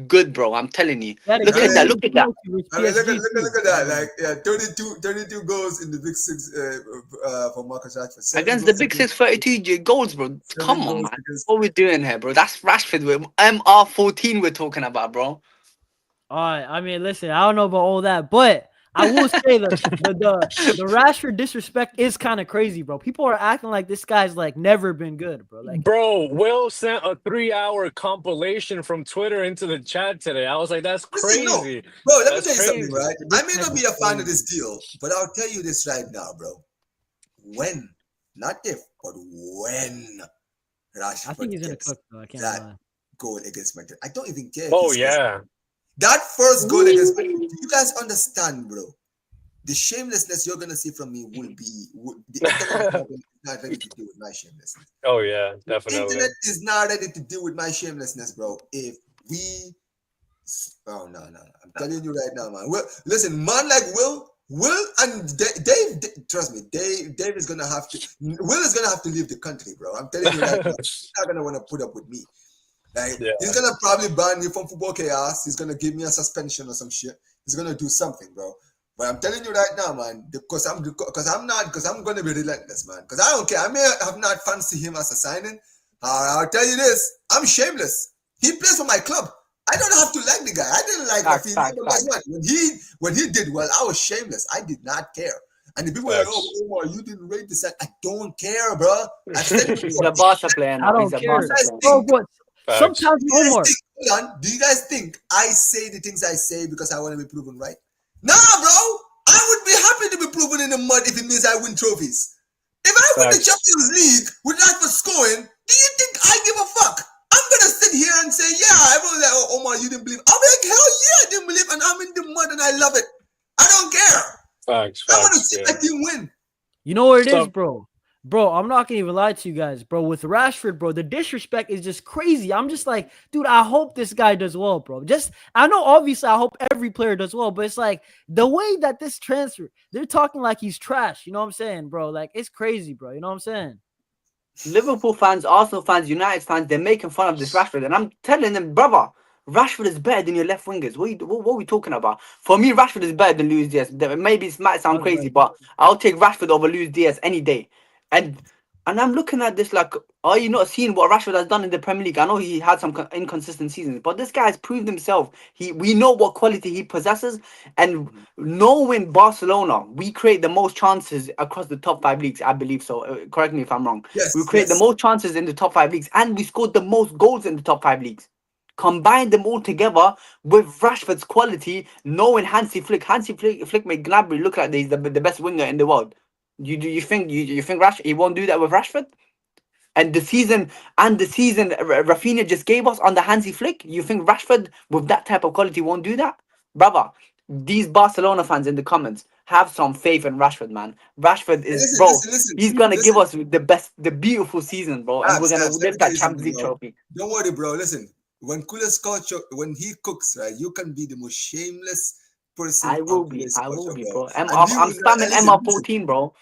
good, bro. I'm telling you. Look at that. Look at that. I mean, look at that. Like, yeah, 32 goals in the Big Six for Marcus Rashford. Against the Big Six, 32 goals, bro. Come on, man. What we doing here, bro? That's Rashford with MR14 we're talking about, bro. All right. I mean, listen, I don't know about all that, but I will say the Rashford disrespect is kind of crazy, bro. People are acting like this guy's like never been good, bro. Like, Bro, Will sent a 3-hour compilation from Twitter into the chat today. I was like, that's crazy. No. Bro, let me That's tell you something, crazy. right? I may not be a fan of this deal, but I'll tell you this right now, bro. When, not if, but when Rashford I think he's gonna gets cook though. I can't that lie. goal against Madrid, I don't even care. Oh, yeah. That first goal against Madrid, do you guys understand, bro? The shamelessness you're gonna see from me will be the internet is not ready to deal with my shamelessness. Oh, yeah, The definitely. internet is not ready to deal with my shamelessness, bro. If we no. I'm telling you right now, man. Well, listen, man like Will and Dave, trust me, Dave is gonna have to Will is gonna have to leave the country, bro. I'm telling you right now. He's not gonna want to put up with me. Like, he's gonna probably ban me from Football Chaos. He's gonna give me a suspension or some shit. He's gonna do something, bro. But I'm telling you right now, man, because I'm gonna be relentless, man. Because I don't care. I may have not fancied him as a signing. I'll tell you this, I'm shameless. He plays for my club. I don't have to like the guy. I didn't like Rafinha. But guess what? When he did well, I was shameless. I did not care. And the people were like, oh, Omar, you didn't rate this. I don't care, bro. I said he's a Barca player now. I don't care. Bro, but sometimes Omar. Do you guys think I say the things I say because I want to be proven right? Nah, bro. I would be happy to be proven in the mud if it means I win trophies. If I win the Champions League with Rashford scoring, do you think I give a fuck? I'm gonna sit here and say, yeah, everyone's like, oh, Omar, you didn't believe. I'll be like, hell yeah, I didn't believe, and I'm in the mud and I love it. I don't care. Facts. I want to see my team win. You know what it is, bro? Bro, I'm not gonna even lie to you guys, bro. With Rashford, bro, the disrespect is just crazy. I'm just like, dude, I hope this guy does well, bro. I know, obviously, I hope every player does well, but it's like the way that this transfer, they're talking like he's trash. You know what I'm saying, bro? Like, it's crazy, bro. You know what I'm saying? Liverpool fans, Arsenal fans, United fans, they're making fun of this Rashford. And I'm telling them, brother, Rashford is better than your left wingers. What are we talking about? For me, Rashford is better than Luis Diaz. Maybe it might I sound was crazy, like, but I'll take Rashford over Luis Diaz any day. And and I'm looking at this like, are you not seeing what Rashford has done in the Premier League? I know he had some inconsistent seasons, but this guy has proved himself. We know what quality he possesses, and knowing Barcelona, we create the most chances across the top five leagues. I believe so. Correct me if I'm wrong. We Yes, create the yes. most chances in the top five leagues, and we scored the most goals in the top five leagues. Combine them all together with Rashford's quality, knowing Hansi Flick made Gnabry look like he's the best winger in the world. You think he won't do that with Rashford? And the season Rafinha just gave us on the Hansi Flick. You think Rashford with that type of quality won't do that, brother? These Barcelona fans in the comments, have some faith in Rashford, man. Rashford And is, listen, bro. listen, listen, He's gonna give listen. us the beautiful season, bro, and we're Abs, gonna Abs, let me lift tell that you Champions something, League bro. trophy. Don't worry, bro. Listen, when Culers culture, when he cooks, right, you can be the most shameless person on Culers I will culture, be, bro. bro. And we I'm will not. And spamming listen, listen. MR14, bro.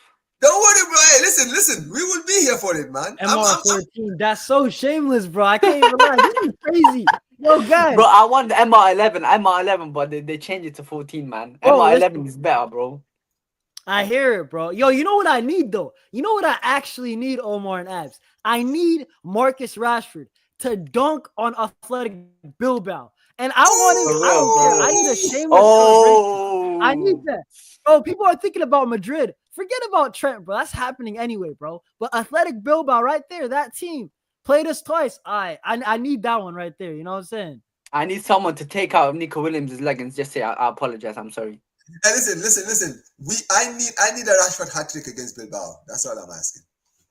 Don't worry, bro. Hey, listen, listen. We will be here for it, man. MR14. That's so shameless, bro. I can't even lie. This is crazy. Yo, Bro, guys, I want MR11, but they changed it to 14, man. bro, MR11 listen. is better, bro. I hear it, bro. Yo, you know what I need though? You know what I actually need, Omar and Abs? I need Marcus Rashford to dunk on Athletic Bilbao. And I want him, For I real, don't care. I bro. need a shameless celebration. I need Oh, that. Bro, people are thinking about Madrid. Forget about Trent, bro. That's happening anyway, bro. But Athletic Bilbao right there, that team played us twice. I need that one right there. You know what I'm saying? I need someone to take out Nico Williams' leg and just say, I apologize, I'm sorry. And listen, listen, listen. I need a Rashford hat trick against Bilbao. That's all I'm asking.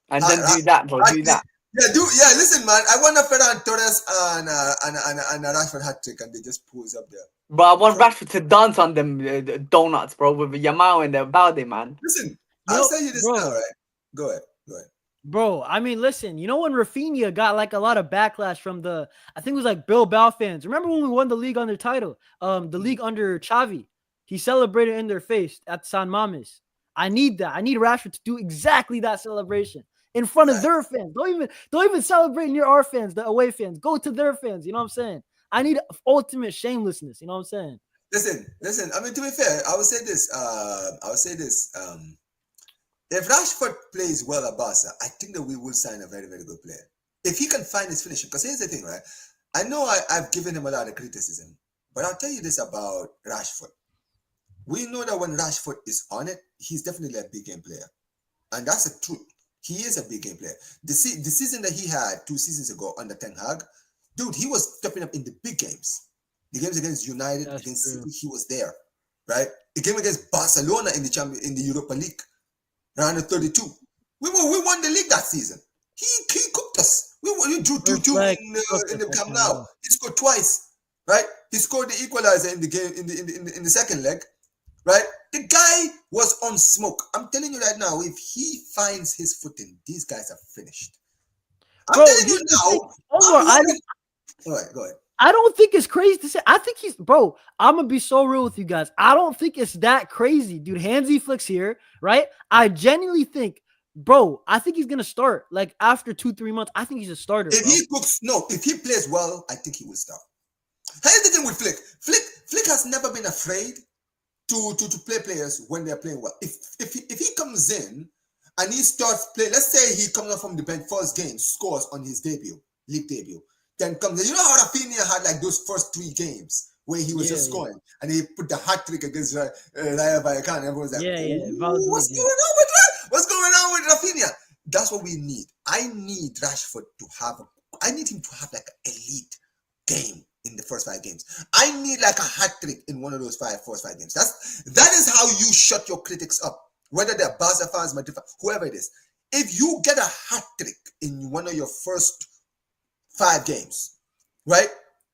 And then do that, bro. Hat Do trick. that. Yeah. Listen, man. I want a Ferran Torres and a Rashford hat trick, and they just pose up there. Bro, I want So Rashford to dance on them donuts, bro, with Yamal and the Balde, man. listen, You I'll know, tell you this now, bro. right? Go ahead. Go ahead. Bro, I mean, listen, you know when Rafinha got like a lot of backlash from I think it was like Bilbao fans. Remember when we won the league under title? The league under Xavi. He celebrated in their face at San Mames. I need that. I need Rashford to do exactly that celebration in front of Fact. their fans. Don't even celebrate near our fans, the away fans. Go to their fans. You know what I'm saying? I need ultimate shamelessness. You know what I'm saying? Listen. I mean, to be fair, I would say this. If Rashford plays well at Barca, I think that we will sign a very, very good player. If he can find his finishing, because here's the thing, right? I know I've given him a lot of criticism, but I'll tell you this about Rashford. We know that when Rashford is on it, he's definitely a big game player. And that's the truth. He is a big game player. The season that he had 2 seasons ago under Ten Hag, dude, he was stepping up in the big games. The games against United, That's against true. City, he was there, right? The game against Barcelona in the Europa League, round of 32. We won the league that season. He cooked us. We drew 2-2 First leg, in cooked the us that Camp time. Nou. Yeah. He scored twice, right? He scored the equalizer in the game in the second leg, right? The guy was on smoke. I'm telling you right now, if he finds his footing, these guys are finished. I'm Bro, telling this you is the thing. now. Omar, I'm worried. All right, go ahead. I don't think it's crazy to say. I think he's, bro. I'm gonna be so real with you guys. I don't think it's that crazy, dude. Hansi Flick's here, right? I genuinely think, bro. I think he's gonna start like after 2-3 months. I think he's a starter, If bro. he cooks, no, if he plays well, I think he will start. Here's the thing with Flick. Flick has never been afraid to play players when they're playing well. If he comes in and he starts playing, let's say he comes up from the bench first game, scores on his league debut, then comes in. You know how Rafinha had like those first 3 games where he was Yeah, just yeah, scoring and he put the hat trick against Rayo Vallecano. Everyone's like, yeah. "Ooh, what's Yeah. going on with that? What's going on with Rafinha?" That's what we need. I need Rashford to have. I need him to have like an elite game in the first 5 games. I need like a hat trick in one of those first 5 games. That is how you shut your critics up, whether they're Barca fans, Madrid fans, whoever it is. If you get a hat trick in one of your first 5 games, right?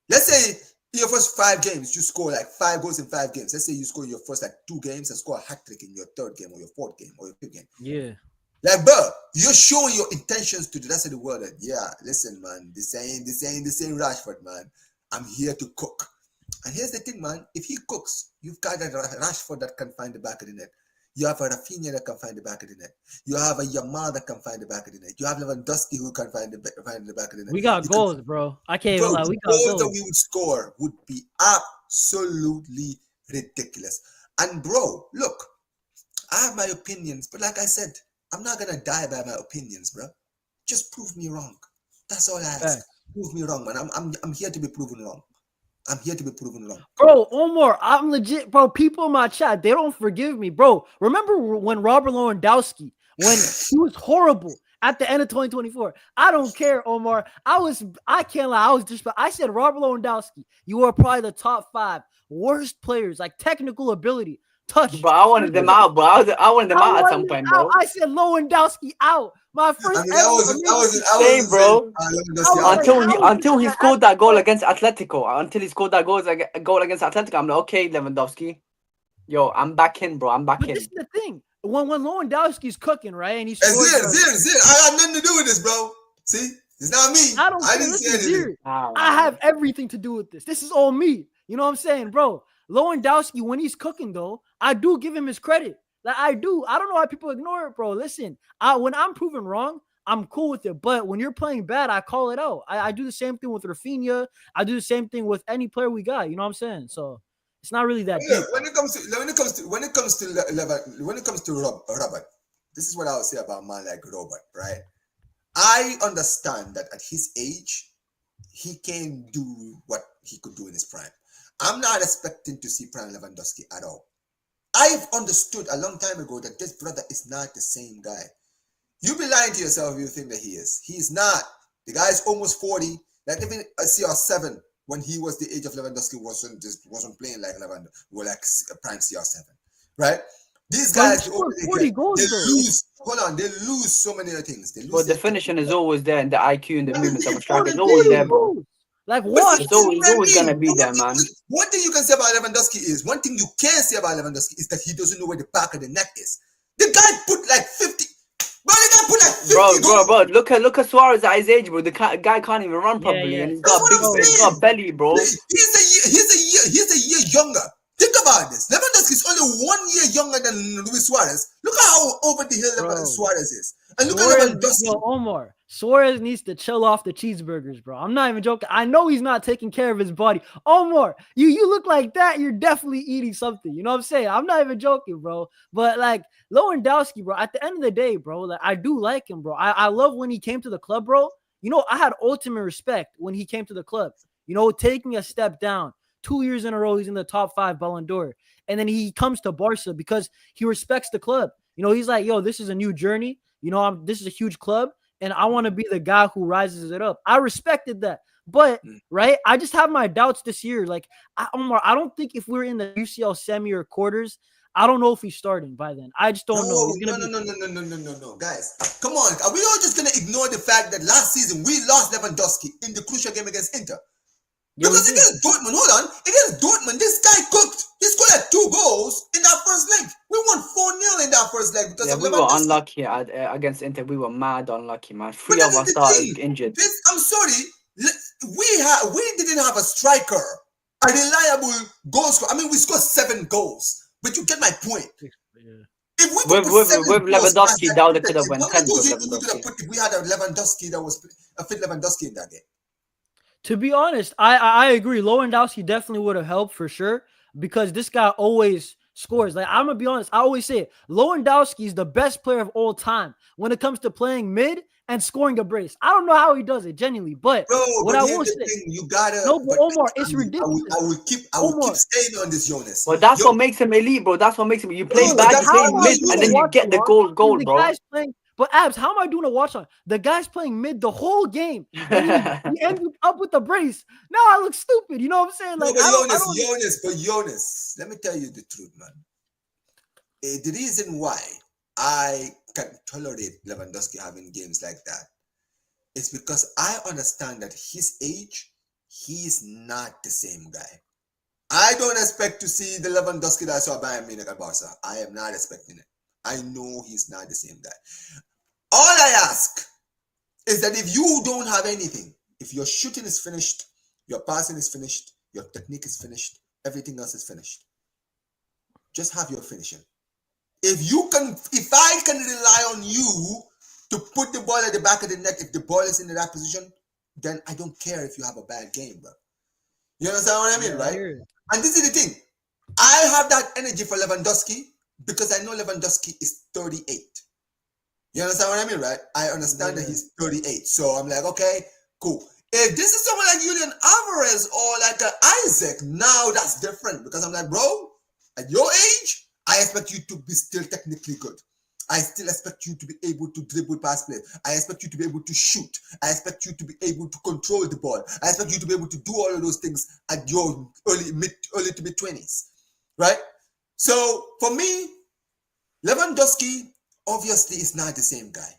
Let's say in your first 5 games, you score like 5 goals in 5 games. Let's say you score your first like 2 games and score a hat trick in your third game or your fourth game or your fifth game. yeah. Like, bro, you're showing your intentions to the rest of the world that, yeah, listen, man, this ain't Rashford, man. I'm here to cook. And here's the thing, man. If he cooks, you've got a Rashford that can find the back of the net. You have a Rafinha that can find the back of the net. You have a Yamal that can find the back of the net. You have Lewandowski who can find the back of the net. We got You goals, bro. I can't even bro, lie. the We got goals that goals. we would score would be absolutely ridiculous. And bro, look, I have my opinions, but like I said, I'm not gonna die by my opinions, bro. Just prove me wrong. That's all I ask. Facts. Prove me wrong, man. I'm here to be proven wrong. I'm here to be proven wrong. Bro, Omar, I'm legit, bro. People in my chat, they don't forgive me, bro. Remember when Robert Lewandowski, when he was horrible at the end of 2024? I don't care, Omar. I can't lie. I said Robert Lewandowski, you are probably the top 5 worst players, like technical ability, touch. But I wanted them out, bro. I wanted them out at some point, bro. I said Lewandowski out. My first I mean, ever I wasn't Same, bro. Lewandowski I was out. like, Until he scored that goal against Atletico. Until he scored that goal against Atletico, I'm like, okay, Lewandowski. Yo, I'm back in, bro. I'm back But in. this is the thing. When Lewandowski's cooking, right, and he's Zir. I got nothing to do with this, bro. See, it's not me. I didn't say anything. I have everything to do with this. This is all me. You know what I'm saying, bro? Lewandowski, when he's cooking, though, I do give him his credit. Like I do. I don't know why people ignore it, bro. Listen, when I'm proven wrong, I'm cool with it. But when you're playing bad, I call it out. I do the same thing with Rafinha. I do the same thing with any player we got. You know what I'm saying? So it's not really that deep. When it comes to Robert, this is what I would say about a man like Robert, right? I understand that at his age, he can do what he could do in his prime. I'm not expecting to see prime Lewandowski at all. I've understood a long time ago that this brother is not the same guy. You be lying to yourself if you think that he is. He's not. The guy's almost 40. Like even a CR7 when he was the age of Lewandowski wasn't playing like Lewandowski, or like prime CR7, right? These guys they lose. Hold on, they lose so many other things. They lose. But the finishing is always there, and the IQ and the movements of a striker is always there, bro. Like what? It's always gonna be there, man. One thing you can say about Lewandowski is one thing you can say about Lewandowski is that he doesn't know where the back of the neck is. The guy put like 50. Bro, the guy put like 50 bro. Look at Suarez at his age, bro. The guy can't even run properly, and he's got a belly, bro. He's a year younger. Think about this. Lewandowski is only 1 year younger than Luis Suarez. Look at how over the hill Suarez is. And look at Lewandowski. Yo, Omar, Suarez needs to chill off the cheeseburgers, bro. I'm not even joking. I know he's not taking care of his body. Omar, you look like that. You're definitely eating something. You know what I'm saying? I'm not even joking, bro. But like Lewandowski, bro, at the end of the day, bro, like I do like him, bro. I love when he came to the club, bro. You know, I had ultimate respect when he came to the club. You know, taking a step down. 2 years in a row, he's in the top 5 Ballon d'Or. And then he comes to Barca because he respects the club. You know, he's like, yo, this is a new journey. You know, this is a huge club, and I want to be the guy who rises it up. I respected that. But, right, I just have my doubts this year. Like, Omar, I don't think if we're in the UCL semi or quarters, I don't know if he's starting by then. I just don't know. No. Guys, come on. Are we all just going to ignore the fact that last season we lost Lewandowski in the crucial game against Inter? Because against Dortmund, against Dortmund, this guy cooked. He scored like 2 goals in that first leg. We won 4-0 in that first leg because we were unlucky against Inter. We were mad unlucky, man. 3 of our starters injured. I'm sorry, we didn't have a striker, a reliable goal scorer. I mean, we scored 7 goals, but you get my point. Yeah. If we with Lewandowski, Dowd could have went 10 with Lewandowski. If we had a Lewandowski that was a fit Lewandowski in that game. To be honest, I agree. Lewandowski definitely would have helped for sure because this guy always scores. Like, I'm going to be honest. I always say it. Lewandowski is the best player of all time when it comes to playing mid and scoring a brace. I don't know how he does it, genuinely. But what I will say, you gotta. No, but Omar, it's ridiculous. I will keep staying on this, Jonas. Well, that's what makes him elite, bro. That's what makes him. You play bad, you play mid, and then you get the goal, the bro. guy's playing. But Abs, how am I doing a watch on? The guy's playing mid the whole game. And he ends up with the brace. Now I look stupid. You know what I'm saying? Like, Jonas, let me tell you the truth, man. The reason why I can tolerate Lewandowski having games like that is because I understand that his age, he's not the same guy. I don't expect to see the Lewandowski that I saw Bayern Munich at Barca. I am not expecting it. I know he's not the same guy. All I ask is that if you don't have anything, if your shooting is finished, your passing is finished, your technique is finished, everything else is finished, just have your finishing. If I can rely on you to put the ball at the back of the net, if the ball is in that position, then I don't care if you have a bad game, bro. You understand what I mean, right? And this is the thing. I have that energy for Lewandowski because I know Lewandowski is 38. You understand what I mean, right? I understand that he's 38. So I'm like, okay, cool. If this is someone like Julian Alvarez or like Isaac, now that's different because I'm like, bro, at your age, I expect you to be still technically good. I still expect you to be able to dribble past play. I expect you to be able to shoot. I expect you to be able to control the ball. I expect you to be able to do all of those things at your early to mid 20s, right? So for me, Lewandowski obviously is not the same guy,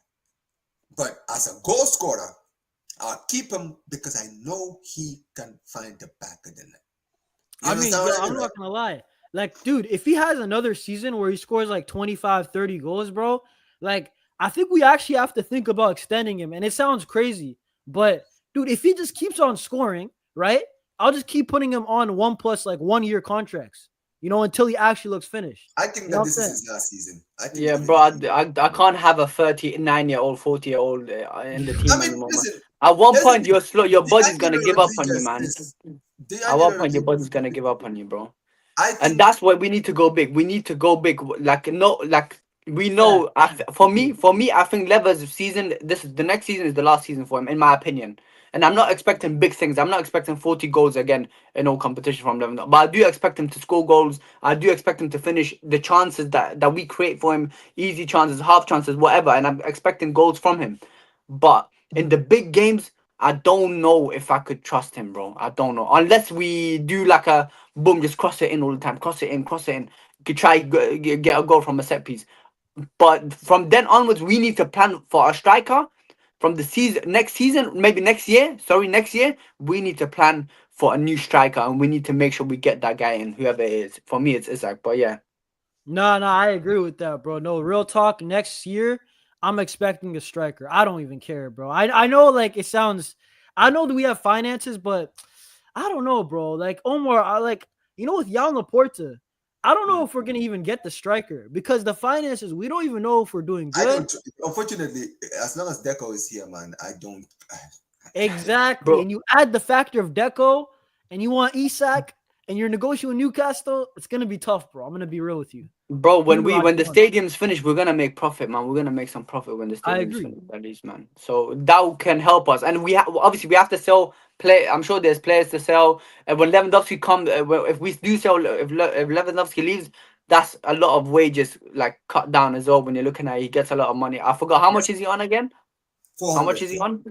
but as a goal scorer, I'll keep him because I know he can find the back of the net. I mean, I'm not gonna lie. Like, dude, if he has another season where he scores like 25, 30 goals, bro, like, I think we actually have to think about extending him. And it sounds crazy, but, dude, if he just keeps on scoring, right, I'll just keep putting him on 1 year contracts, until he actually looks finished. I think that this is his last season. Yeah, bro, I can't have a 39-year-old, 40-year-old in the team anymore. Listen, at one point, your body's going to give up on you, man. At one point, your body's going to give up on you, bro. And that's why we need to go big. We need to go big. We know. For me, I think Lever's season. The next season is the last season for him, in my opinion. And I'm not expecting big things. I'm not expecting 40 goals again in all competition from Levan. But I do expect him to score goals. I do expect him to finish the chances that we create for him, easy chances, half chances, whatever. And I'm expecting goals from him. But in the big games, I don't know if I could trust him, bro. I don't know. Unless we do like a boom, just cross it in all the time. Cross it in. Could try get a goal from a set piece. But from then onwards, we need to plan for a striker. From the next year, we need to plan for a new striker, and we need to make sure we get that guy in, whoever it is. For me, it's Isaac, but yeah. No, I agree with that, bro. No, real talk. Next year, I'm expecting a striker. I don't even care, bro. I know, like, it sounds. I know that we have finances, but I don't know, bro. Like Omar, with Jan Laporta, I don't know if we're gonna even get the striker because the finances, we don't even know if we're doing good. Unfortunately, as long as Deco is here, man, I don't. Exactly, bro. And you add the factor of Deco, and you want Isak, and you're negotiating with Newcastle. It's gonna be tough, bro. I'm gonna be real with you, bro. When the stadium's finished, we're gonna make profit, man. We're gonna make some profit when the stadium's finished, at least, man. So that can help us, and obviously we have to sell. I'm sure there's players to sell. And when Lewandowski comes, if we do sell, if Lewandowski leaves, that's a lot of wages like cut down as well. When you're looking at it, he gets a lot of money. I forgot how much is he on again? 400. How much is he on?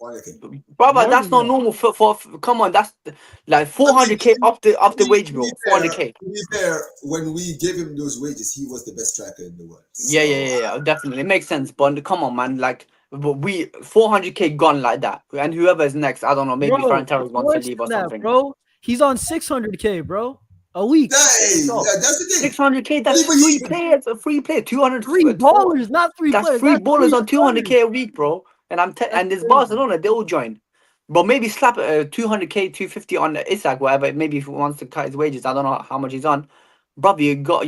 400K. Brother, that's not normal for come on, that's like 400K off the wage, bro. 400K. To be fair, when we gave him those wages, he was the best striker in the world. So, yeah, definitely. It makes sense. But come on, man, like we 400K gone like that. And whoever is next, I don't know, maybe Ferran Torres wants to leave or something. Bro, he's on 600K, bro. A week. Hey, that's the thing. 600K, that's free players, a free player. 200 free ballers, not free that's players. Free ballers on 200K a week, bro. And and it's Barcelona, they all join. But maybe slap 200K, 250 on Isak, whatever. Maybe if he wants to cut his wages, I don't know how much he's on. Brother, you got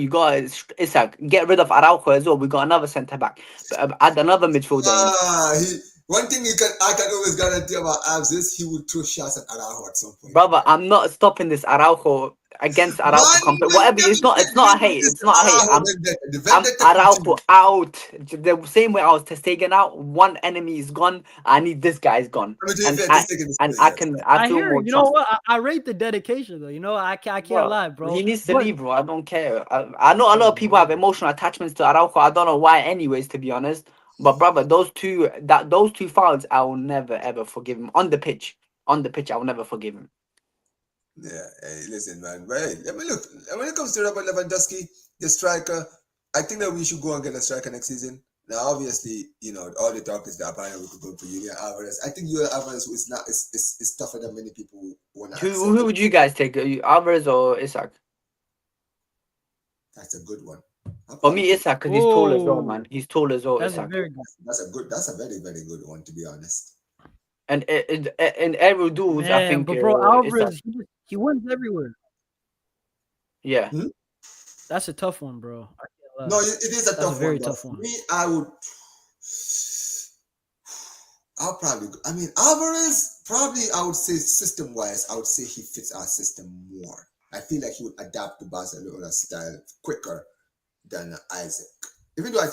Isak. Get rid of Araujo as well. We got another centre back. Add another midfielder. One thing I can always guarantee about Abs is he will throw shots at Araujo at some point. Brother, I'm not stopping this Araujo against Araujo. Whatever, it's not a hate. It's not a hate. I'm Araujo out. The same way I was Testegen out. One enemy is gone. I need this guy's gone. I feel more. You know what? I rate the dedication though. I can't lie, bro. He needs to leave, bro. I don't care. I know a lot of people have emotional attachments to Araujo. I don't know why, anyways, to be honest. But brother, those two fouls, I will never ever forgive him on the pitch. I will never forgive him. Yeah, hey, listen, man. But hey, let me look. When it comes to Robert Lewandowski, the striker, I think that we should go and get a striker next season. Now, obviously, all the talk is that apparently we could go for Julian Alvarez. I think Julian Alvarez is tougher than many people want to. Who would you guys take? Alvarez or Isak? That's a good one. For me, Isak, because he's tall as well, Oh, man. He's tall as well, that's a Isak. very good. That's a very, very good one, to be honest. And in aerial duels, I Man, think but bro, Isak. Alvarez, he wins everywhere. Yeah. Hmm? That's a tough one, bro. I can't No, lie. it is a That's a tough very one, but tough for one. me, I'll probably, I mean, Alvarez, probably, I would say system-wise, I would say he fits our system more. I feel like he would adapt to Barcelona's style quicker than Isaac. Even though I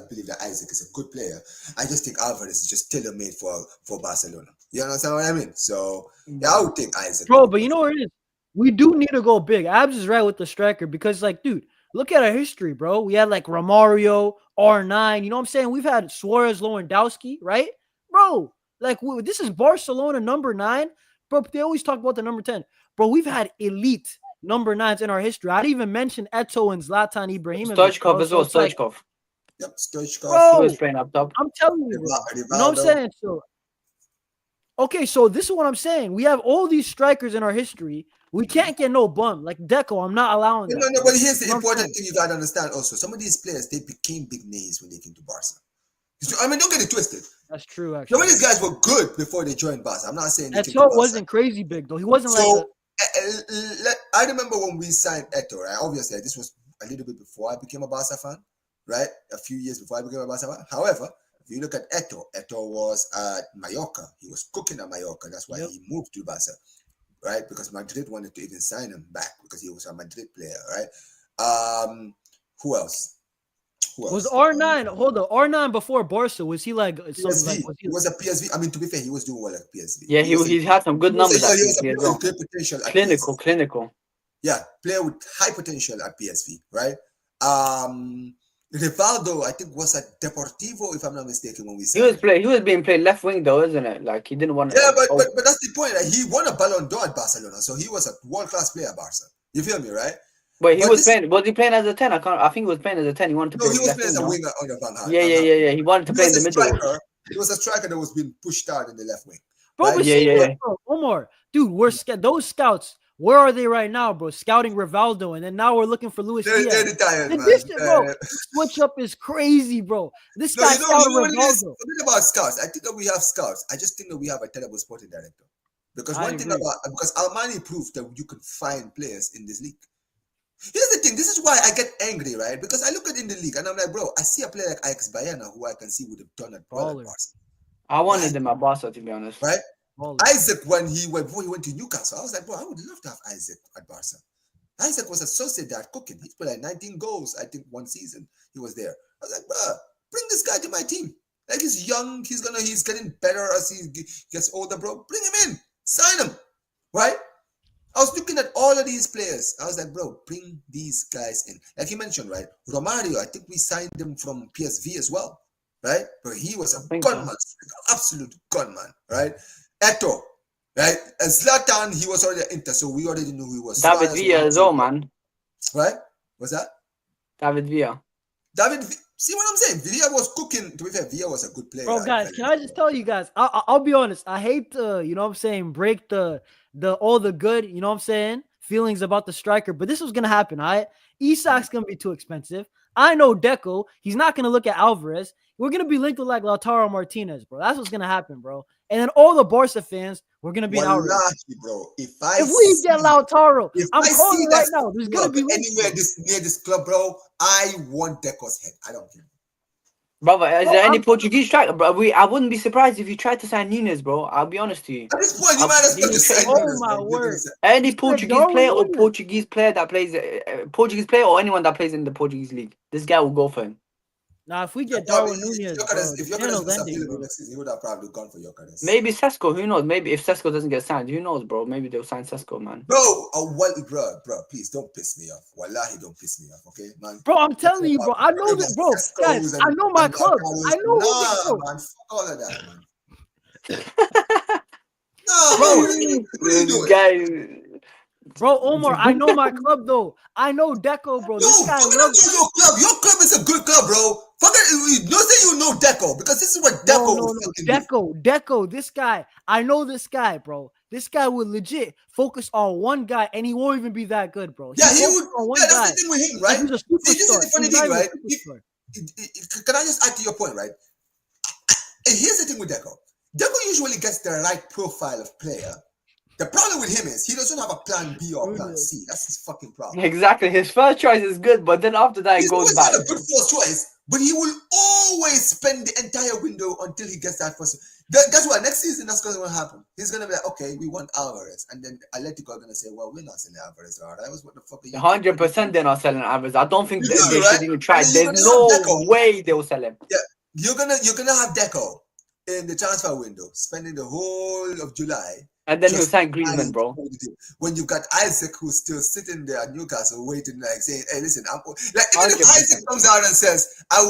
believe that Isaac is a good player, I just think Alvarez is just tailor-made for Barcelona. You understand what I mean? So yeah, I would think Isaac. Bro, but you know what it is? We do need to go big. Abs is right with the striker because, like, dude, look at our history, bro. We had like Romario, R9. You know what I'm saying? We've had Suarez, Lewandowski, right, bro? Like, this is Barcelona number 9, bro. They always talk about the number 10, bro. We've had elite number 9s in our history. I'd even mention Eto'o and Zlatan Ibrahimovic, Stoichkov bro. as So well. it's like, Stoichkov. Yep, Stoichkov. He was bro, playing up top. I'm telling you, bro. You know what I'm Rivaldo. saying? So, okay, so this is what I'm saying. We have all these strikers in our history. We can't get no bum like Deco. I'm not allowing that. No, but here's the You know what I'm important thing you gotta understand also. Some of these players, they became big names when they came to Barca. I mean, don't get it twisted. That's true, Some actually. of these guys were good before they joined Barca. I'm not saying they came to Eto'o Barca. wasn't crazy big though. He wasn't So like I remember when we signed Eto'o, right? Obviously, this was a little bit before I became a Barca fan, right? A few years before I became a Barca fan. However, if you look at Eto'o was at Mallorca. He was cooking at Mallorca. That's why he moved to Barca, right? Because Madrid wanted to even sign him back because he was a Madrid player, right? Who else? was R9. Hold on, R9 before Barca. Was he like some PSV. like He was a PSV. I mean, to be fair, he was doing well at PSV. Yeah, he had some good numbers at He was a PSV player as well. with great potential at Clinical, PSV. clinical. Yeah, player with high potential at PSV, right? Rivaldo, I think, was at Deportivo, if I'm not mistaken, when we signed him. He was being played left wing though, isn't it? Like he didn't want. Yeah, but that's the point. Right? He won a Ballon d'Or at Barcelona, so he was a world-class player at Barca. You feel me, right? But he was playing. Was he playing as a 10? I think he was playing as a 10. He wanted to No, play. he was left playing as a wing, winger on the Van Gaal. Yeah. He wanted to play in the middle. He was a striker that was being pushed out in the left wing. bro. Right? But see, bro, Omar, dude, those scouts. Where are they right now, bro? Scouting Rivaldo, and then now we're looking for Luis Diaz. They're retired, man. Bro, switch up is crazy, bro. This guy scouted Rivaldo. Forget about scouts. I think that we have scouts. I just think that we have a terrible sporting director. Because because Almani proved that you could find players in this league. Here's the thing. This is why I get angry, right? Because I look at in the league and I'm like, bro, I see a player like Ajax Bayana who I can see would have done it well at Barca. I wanted him at Barca, to be honest. Right? Isaac, before he went to Newcastle, I was like, bro, I would love to have Isaac at Barca. Isaac was associated at cooking. He put like 19 goals, I think, one season he was there. I was like, bro, bring this guy to my team. Like, he's young, he's getting better as he gets older, bro. Bring him in, sign him, right? I was looking at all of these players. I was like, bro, bring these guys in. Like you mentioned, right? Romario, I think we signed him from PSV as well, right? But he was a gunman, absolute gunman, right? Eto'o, right? And Zlatan, he was already at Inter, so we already knew who he was. David Villa as well, man. Right? What's that? David Villa. See what I'm saying? Villa was cooking. To be fair, Villa was a good player. Bro, guys, can I just tell you guys? I'll be honest. I hate to, you know what I'm saying, break all the good, you know what I'm saying, feelings about the striker, but this was gonna happen. All right, Isak's gonna be too expensive. I know Deco. He's not gonna look at Alvarez. We're gonna be linked with like Lautaro Martinez, bro. That's what's gonna happen, bro. And then all the Barca fans, we're gonna be outraged. Bro, if we get Lautaro, I'm calling right now. There's gonna be anywhere near this club, bro. I want Deco's head. I don't care. Brother, is there any Portuguese striker? Bro, I wouldn't be surprised if you tried to sign Nunes, bro. I'll be honest to you. At this point, you might as well just sign Nunes. Oh my word! Any Portuguese player or Portuguese player that plays Portuguese player or anyone that plays in the Portuguese league, this guy will go for him. Now, if we get Darwin Nunez, if Gyökeres was available next season, he would have probably gone for Gyökeres. Maybe Sesko, who knows? Maybe if Sesko doesn't get signed, who knows, bro? Maybe they'll sign Sesko, man. Bro, bro, please don't piss me off. Wallahi, don't piss me off, okay, man? Bro, I'm telling you, bro. I know that, bro. Guys, I know my club. I know man. Fuck all of that, man. No, bro, this guy. Bro, Omar, I know my club though. I know Deco, bro. Yo, This guy fuck it up loves. to your club. Your club is a good club, bro. Fuck it. Don't say you know Deco because this is what Deco No, will no, no. fucking do. Deco. This guy. I know this guy, bro. This guy would legit focus on one guy, and he won't even be that good, bro. Yeah, He he would. focused on one Yeah, that's guy. the thing with him, Like right? he's a See, this is superstar. the funny He's not thing, even right? a superstar. Can I just add to your point, right? And here's the thing with Deco. Deco usually gets the right profile of player. The problem with him is he doesn't have a plan B or plan C. That's his fucking problem. Exactly. His first choice is good, but then after that, it He's goes always bad. got a good first choice, but he will always spend the entire window until he gets that first. Guess what? Next season, that's going to happen. He's going to be like, okay, we want Alvarez. And then Atletico are going to say, well, we're not selling Alvarez. All right, what the fuck are you 100% they're not selling Alvarez. I don't think You they feel me, should right? even try. And then you're There's gonna have no Deco. way they will sell him. Yeah, you're gonna have Deco in the transfer window, spending the whole of July. And then he'll just sign Griezmann, trying bro. to hold it in. When you got Isaac who's still sitting there at Newcastle waiting, like saying, "Hey, listen, I'm like." Even if 100%. Isaac comes out and says, I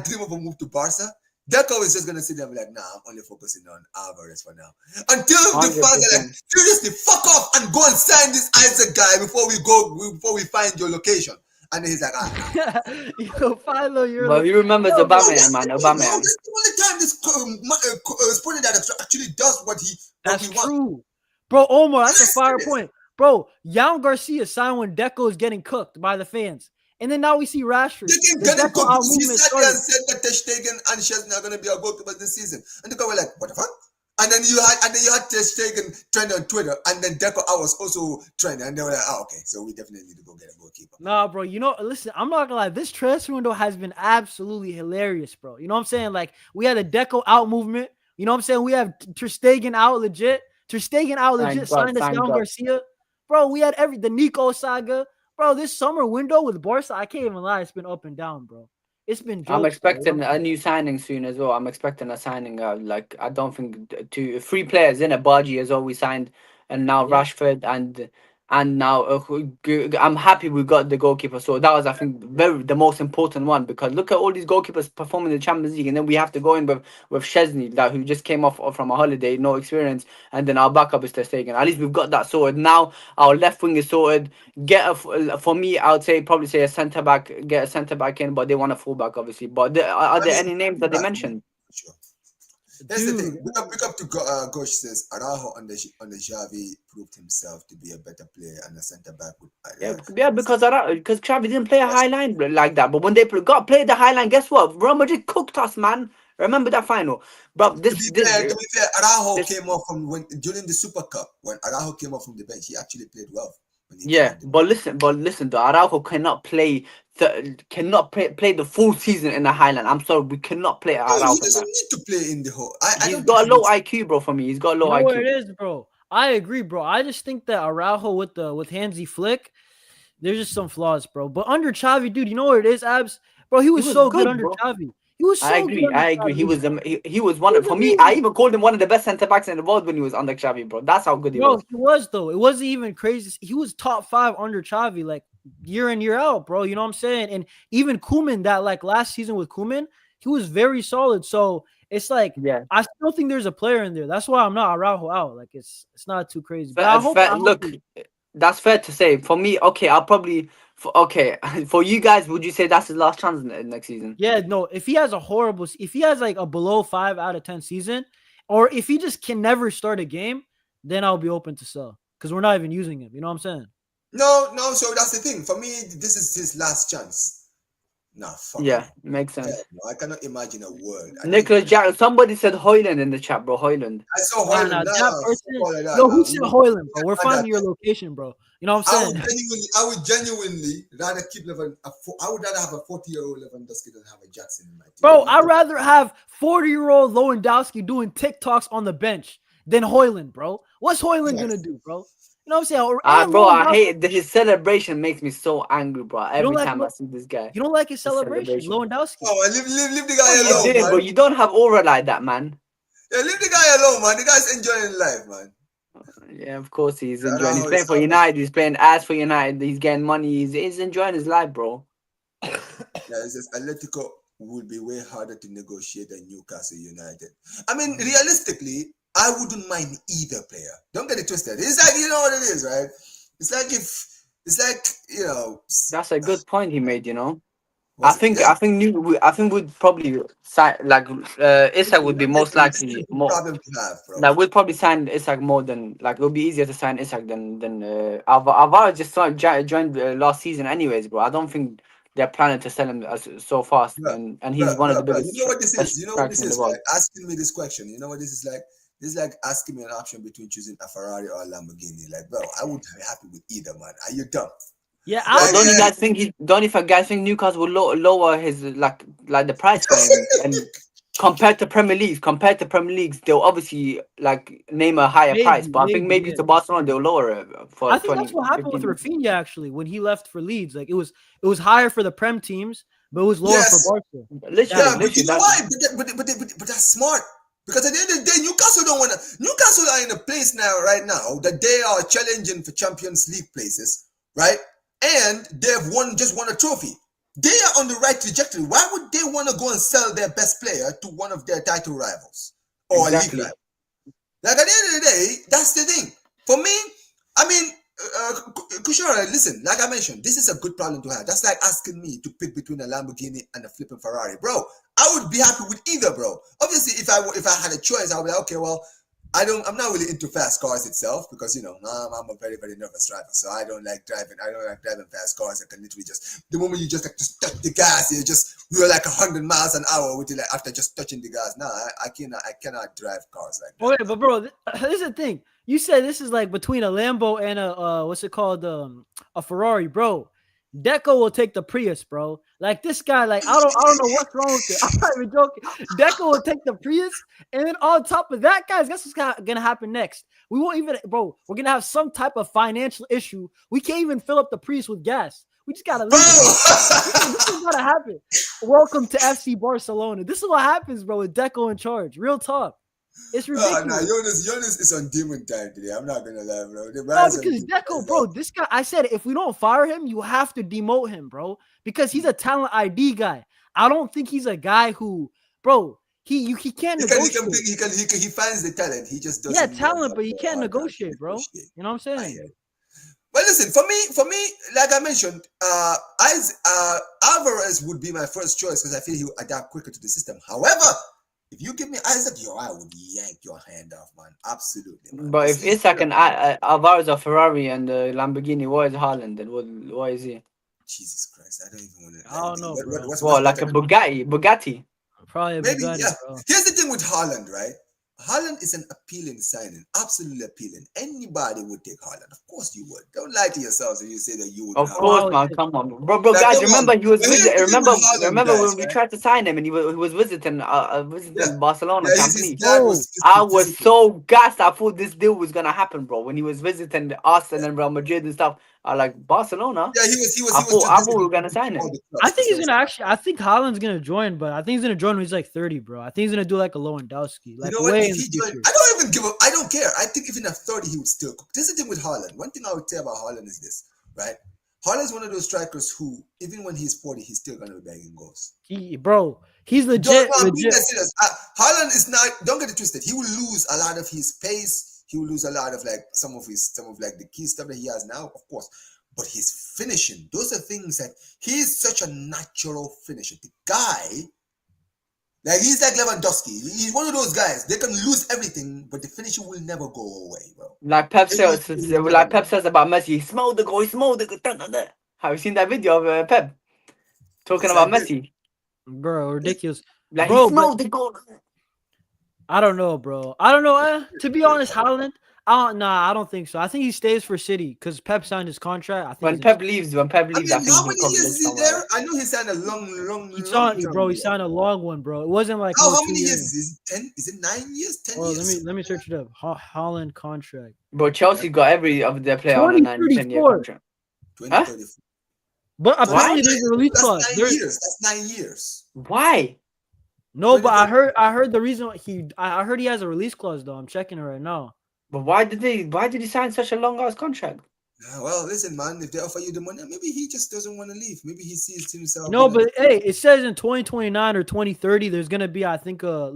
dream of a move to Barca," Deco is just gonna sit there and be like, "Nah, I'm only focusing on Alvarez for now." Until the fans are like, 100%. "Seriously, fuck off and go and sign this Isaac guy before we find your location." And then he's like, "Ah." Yo, Philo, you're. But he remembers Yo, bro, Aubameyang, man. Aubameyang. That's the only time this sporting director actually does what That's we want. true, bro. Omar, that's a fire point, bro. Jan Garcia signed when Deco is getting cooked by the fans, and then now we see Rashford. They can The get him Deco cooked out because he movement sat there and started. said that Ter Stegen and Szczesny are going to be our goalkeepers this season, and the guy were like, "What the fuck?" And then you had Ter Stegen trending on Twitter, and then Deco I was also trending, and they were like, "Oh, okay, so we definitely need to go get a goalkeeper." Nah, bro. You know, listen, I'm not gonna lie. This transfer window has been absolutely hilarious, bro. You know what I'm saying? Like, we had a Deco out movement. You know what I'm saying? We have Ter Stegen out legit. Ter Stegen out legit. Thank God, Signed us thank Jan God. Garcia. Bro, we had the Nico saga. Bro, this summer window with Barca, I can't even lie. It's been up and down, bro. It's been jokes. I'm bro. expecting a new signing soon as well. I'm expecting a signing. Like I don't think three players in a Baji as well we signed, and now Yeah. Rashford and now I'm happy we got the goalkeeper. So that was I think the most important one because look at all these goalkeepers performing in the Champions League, and then we have to go in with Szczesny that who just came off from a holiday, no experience, and then our backup is Ter Stegen. At least we've got that sorted. Now our left wing is sorted. For me, I would probably say a centre back. Get a centre back in, but they want a full back, obviously. But are there any names that they mentioned? Sure. Here's the thing. Dude, Pick up to Gosh says Araujo on the Xavi proved himself to be a better player and a centre back with Yeah, because Xavi didn't play a high line like that. But when they played the high line, guess what? Real Madrid cooked us, man. Remember that final, bro. To be fair, Araujo came off during the Super Cup when Araujo came off from the bench. He actually played well. Yeah, but listen, though, Araujo cannot play the full season in the Highland. I'm sorry, we cannot play No, Araujo. he doesn't need to play in the whole. He's got a low IQ, bro. For me, he's got a low you know IQ. what it is, bro. I agree, bro. I just think that Araujo with Hansi Flick, there's just some flaws, bro. But under Xavi, dude, you know what it is, Abs? Bro, he was so good under bro. Xavi. He was so I agree. good. I agree. He was one for me. I even called him one of the best centre backs in the world when he was under Xavi, bro. That's how good he was. He was though. It wasn't even crazy. He was top 5 under Xavi, like year in year out, bro. You know what I'm saying? And even Koeman, that like last season with Koeman, he was very solid. So it's like, yeah, I still think there's a player in there. That's why I'm not Araujo out. Like it's not too crazy. But look, that's fair to say. For me, okay, I'll probably. For you guys, would you say that's his last chance next season? Yeah, no. If he has like a below 5 out of 10 season, or if he just can never start a game, then I'll be open to sell because we're not even using him. You know what I'm saying? No. So that's the thing. For me, this is his last chance. Nah, fuck. Yeah, makes sense. No, I cannot imagine a world. Nicholas Jack. Somebody said Hoyland in the chat, bro. Hoyland. I saw Hoyland. Who said Hoyland, bro? We're finding your location, bro. You know what I'm saying? I would genuinely rather keep I would rather have a 40-year-old Lewandowski than have a Jackson in my team. Bro, I'd rather have 40-year-old Lewandowski doing TikToks on the bench than Hoyland, bro. What's Hoyland gonna do, bro? You know what I'm saying? Bro, I hate his celebration. Makes me so angry, bro. Every time I see this guy. You don't like his celebration, Lewandowski? Oh, leave the guy alone, man. Bro, you don't have aura like that, man. Yeah, leave the guy alone, man. The guy's enjoying life, man. Yeah, of course he's enjoying. He's playing for United. He's playing ass for United. He's getting money. He's enjoying his life, bro. Yeah, it's just Atletico would be way harder to negotiate than Newcastle United. I mean, realistically, I wouldn't mind either player. Don't get it twisted. It's like, you know what it is, right? It's like That's a good point he made. I what's it? think I think we'd probably sign like Isak would be most likely Simple more. problem to have, bro. Like we'd probably sign Isak more than like it would be easier to sign Isak than Alvaro just joined last season anyways, bro. I don't think they're planning to sell him so fast, Bro, and he's one of the bro. biggest You know what this is? You know what strikers this in the is, world. right? Asking me this question. You know what this is like? This is like asking me an option between choosing a Ferrari or a Lamborghini. Like, bro, I would be happy with either, man. Are you dumb? Yeah, But Like, don't you guys think Newcastle will lower his like the price for him and compared to Premier Leagues they'll obviously like name a higher price, but I think maybe yeah. to Barcelona they'll lower it for I think that's what happened with 15. Rafinha actually when he left for Leeds. Like it was higher for the Prem teams, but it was lower for yes, Barca. Literally, yeah, but you literally know that. why? But that's smart. Because at the end of the day, Newcastle don't want to. Newcastle are in a place right now that they are challenging for Champions League places, right? And they've just won a trophy. They are on the right trajectory. Why would they want to go and sell their best player to one of their title rivals or a league Exactly. rival? Like at the end of the day, that's the thing. For me, I mean, Kushara, listen, like I mentioned, this is a good problem to have. That's like asking me to pick between a Lamborghini and a flipping Ferrari, bro. I would be happy with either, bro. Obviously, if I had a choice, I would be like, okay, well, I'm not really into fast cars itself because I'm a very, very nervous driver, so I don't like driving fast cars. I can literally the moment you just touch the gas, you're like 100 miles an hour with it, like after just touching the gas. No, I cannot drive cars like that. Okay, but bro, this is the thing. You said this is like between a Lambo and a what's it called, a Ferrari, bro. Deco will take the Prius, bro. Like this guy, like I don't know what's wrong with it. I'm not even joking. Deco will take the Prius, and then on top of that, guys, guess what's gonna happen next? We won't even, bro. We're gonna have some type of financial issue. We can't even fill up the Prius with gas. We just gotta leave. This is gonna happen. Welcome to FC Barcelona. This is what happens, bro. With Deco in charge. Real talk. It's ridiculous. Nah, Jonas is on demon time today. I'm not gonna lie, bro. No, because Deco, bro, this guy, I said, if we don't fire him, you have to demote him, bro, because he's a talent ID guy. I don't think he's a guy who, bro, he can't negotiate. He finds the talent. He just doesn't. Yeah, talent, but he can't negotiate, bro. You know what I'm saying? But listen, for me, like I mentioned, Alvarez would be my first choice because I feel he would adapt quicker to the system. However, if you give me Isaac, I would yank your hand off, man. Absolutely, man. But if Isak and Alvarez are Ferrari and Lamborghini, what is Haaland? Then what is he? Jesus Christ, I don't even want to. I don't know, bro. What, like a Bugatti? Probably a maybe, Bugatti, yeah. bro. Here's the thing with Haaland, right? Haaland is an appealing signing, absolutely appealing. Anybody would take Haaland. Of course you would. Don't lie to yourselves if you say that you would. Of course, man. Come on, bro. Like, guys, remember he was visiting. Remember when we tried to sign him and he was visiting Barcelona. I was so gassed. I thought this deal was gonna happen, bro. When he was visiting us and then Real Madrid and stuff. I like Barcelona. Yeah, he was. I thought we were gonna sign him. I think he's gonna I think Haaland's gonna join, but I think he's gonna join when he's like 30, bro. I think he's gonna do like a Lewandowski. Like, you know what? If he joined, I don't even give up. I don't care. I think even at 30, he would still cook. This is the thing with Haaland. One thing I would say about Haaland is this, right? Haaland's one of those strikers who, even when he's 40, he's still gonna be bagging goals. He's legit. Haaland is not. Don't get it twisted. He will lose a lot of his pace. He will lose a lot of like some of the key stuff that he has now, of course. But his finishing, those are things that he's such a natural finisher. The guy, like he's like Lewandowski. He's one of those guys. They can lose everything, but the finishing will never go away, bro. Like Pep says about Messi, he smelled the goal, he smelled the goal. Have you seen that video of Pep talking about Messi? Bro, ridiculous. Like he smelled the goal. I don't know, bro. I don't know. To be honest, Haaland, I don't think so. I think he stays for City because Pep signed his contract. I think when Pep leaves, I think how many years is he there? I know he signed a long. He signed a long one, bro. It wasn't like how many years is it? 10? Is it 9 years? 10 years? Let me search it up. Haaland contract. Bro, Chelsea got every of their player on a 10-year contract. 2034. But apparently there's a release clause. That's 9 years. Why? No, but I heard the reason I heard he has a release clause though. I'm checking it right now. But why did he sign such a long ass contract? Well, listen, man. If they offer you the money, maybe he just doesn't want to leave. Maybe he sees himself. No, but hey, it says in 2029 or 2030, there's gonna be, I think, a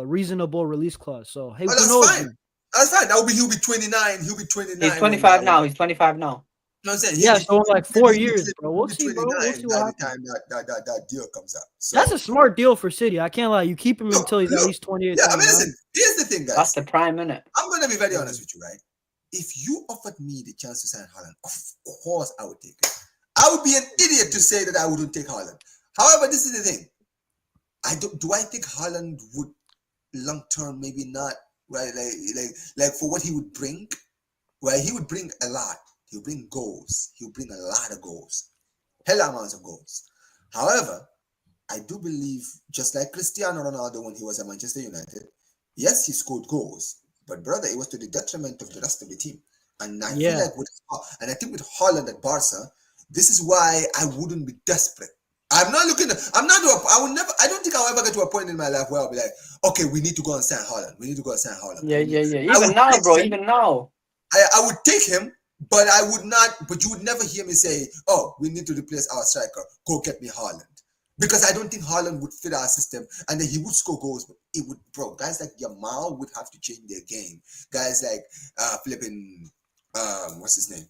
reasonable release clause. So hey, that's fine. That's fine. He'll be 29. He'll be 29. He's 25 now. He's 25 now. You know what I'm saying? Yeah, so in like 4 he'll be years, bro. We'll see, bro. We'll 29 see by what the happens. time that deal comes up. So, That's a smart deal for City. I can't lie. You keep him look, until he's at look. least 28, Yeah, I mean, 29. listen, here's the thing, That's guys. the prime, innit? I'm going to be very Yeah. honest with you, right? If you offered me the chance to sign Haaland, of course I would take it. I would be an idiot to say that I wouldn't take Haaland. However, this is the thing. Do I think Haaland would long term? Maybe not. Right? Like for what he would bring. Right? He would bring a lot. He'll bring goals. He'll bring a lot of goals. Hell amounts of goals. However, I do believe, just like Cristiano Ronaldo when he was at Manchester United, yes, he scored goals, but brother, it was to the detriment of the rest of the team. And I feel Yeah. like I think with Haaland at Barca, this is why I wouldn't be desperate. I'm not looking. I would never. I don't think I'll ever get to a point in my life where I'll be like, okay, we need to go and sign Haaland. We need to go and sign Haaland. Yeah. I Even would now, take bro. him. Even now. I would take him, but I would not. But you would never hear me say, "Oh, we need to replace our striker. Go get me Haaland," because I don't think Haaland would fit our system, and then he would score goals. But it would, bro. Guys like Yamal would have to change their game. Guys like flipping, what's his name?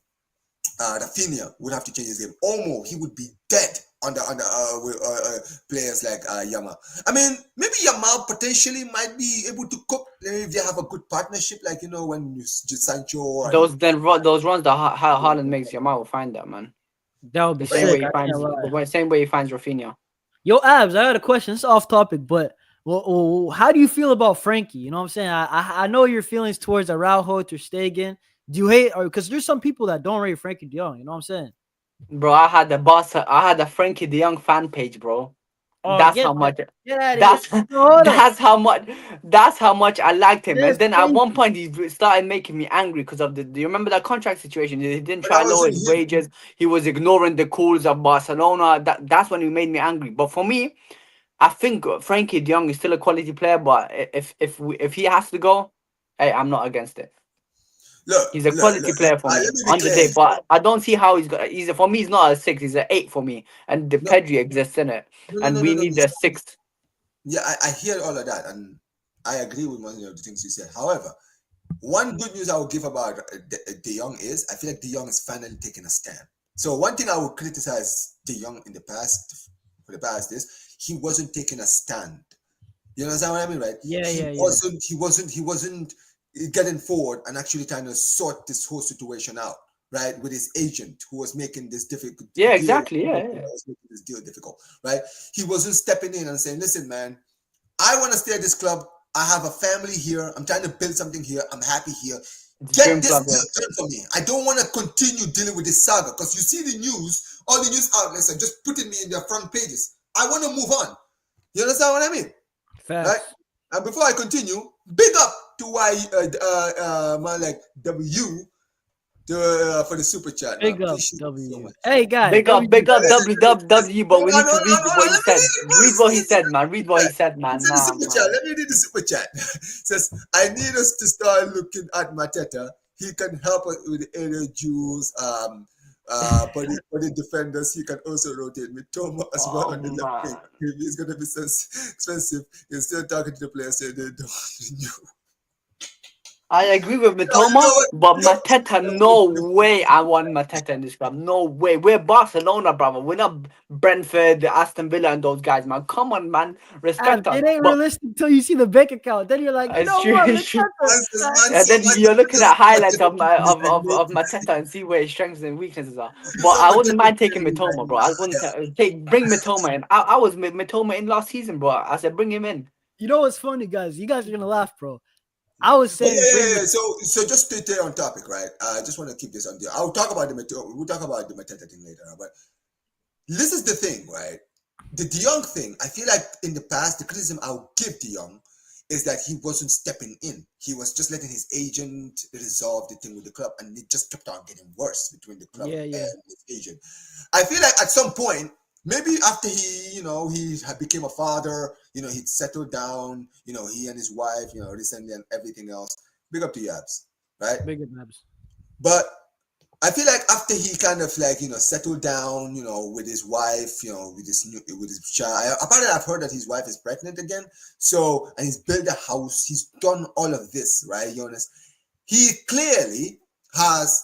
Rafinha would have to change his game. Omo, he would be dead under with players like Yamal. I mean, maybe Yamal potentially might be able to cook if they have a good partnership, like when you Sancho. Those runs that Haaland makes, Yamal will find that, man. That would be The same sick. way he I finds can't lie. the same way he finds Rafinha. Yo, Abs, I got a question. It's off topic, but well, how do you feel about Frankie? You know what I'm saying? I know your feelings towards Araujo Ter Stegen. Do you hate, or because there's some people that don't rate Frankie De Jong? You know what I'm saying? Bro, I had the Frankie De Jong fan page, bro. Oh, That's how much. get out of That's here. No, hold up. that's how much I liked him. That's And then at crazy. one point he started making me angry because of do you remember that contract situation? He didn't But try that to lower wasn't his him. wages. He was ignoring the calls of Barcelona. That's when he made me angry. But for me, I think Frankie De Jong is still a quality player. But if he has to go, hey, I'm not against it. He's a quality player for me let me be on the clear. day, but I don't see how for me. He's not a 6. He's an 8 for me, and the No, Pedri exists in it, and we need a 6. Yeah, I hear all of that, and I agree with many of the things you said. However, one good news I will give about De Jong is I feel like De Jong is finally taking a stand. So one thing I would criticize De Jong in the past, for the past, is he wasn't taking a stand. You understand what I mean, right? Yeah. He wasn't getting forward and actually trying to sort this whole situation out, right? With his agent who was making this difficult Yeah, deal. exactly. Yeah. Was making this deal difficult, right? He wasn't stepping in and saying, "Listen, man, I want to stay at this club. I have a family here. I'm trying to build something here. I'm happy here. Get this deal done for me. I don't want to continue dealing with this saga because you see the news, all the news outlets are just putting me in their front pages. I want to move on. You understand what I mean? Facts. Right? And before I continue, big up to man like W for the super chat. Big man. up Appreciate it so W. much. Hey guys, Big up WWW, but we need to read what he said. Read what he Let said, man. Read what he said, man. me read the super chat. It says, I need us to start looking at Mateta. He can help us with the area jewels. For the defenders, he can also rotate with Toma as well on the left wing. If he's going to be expensive, he's still talking to the players saying they don't renew. I agree with Mitoma, but Mateta, no way I want Mateta in this club. No way. We're Barcelona, brother. We're not Brentford, Aston Villa, and those guys, man. Come on, man. Respect us. It ain't realistic until you see the bank account. Then you're like, you know what? And then you're looking at highlights of Mateta and see where his strengths and weaknesses are. But I wouldn't mind taking Mitoma, bro. I wouldn't bring Mitoma in. I was with Mitoma in last season, bro. I said bring him in. You know what's funny, guys? You guys are gonna laugh, bro. I was saying, So just to stay on topic, right? I just want to keep this on there. We'll talk about the Mateta thing later, but this is the thing, right? The De Jong thing. I feel like in the past, the criticism I would give De Jong is that he wasn't stepping in. He was just letting his agent resolve the thing with the club, and it just kept on getting worse between the club and his agent. I feel like at some point, maybe after he became a father, he'd settled down, he and his wife, recently and everything else. Big up to Yabs, right? Big up Yabs. But I feel like after he kind of settled down, with his wife, with his child. Apparently, I've heard that his wife is pregnant again. So, and he's built a house. He's done all of this, right, Jonas? He clearly has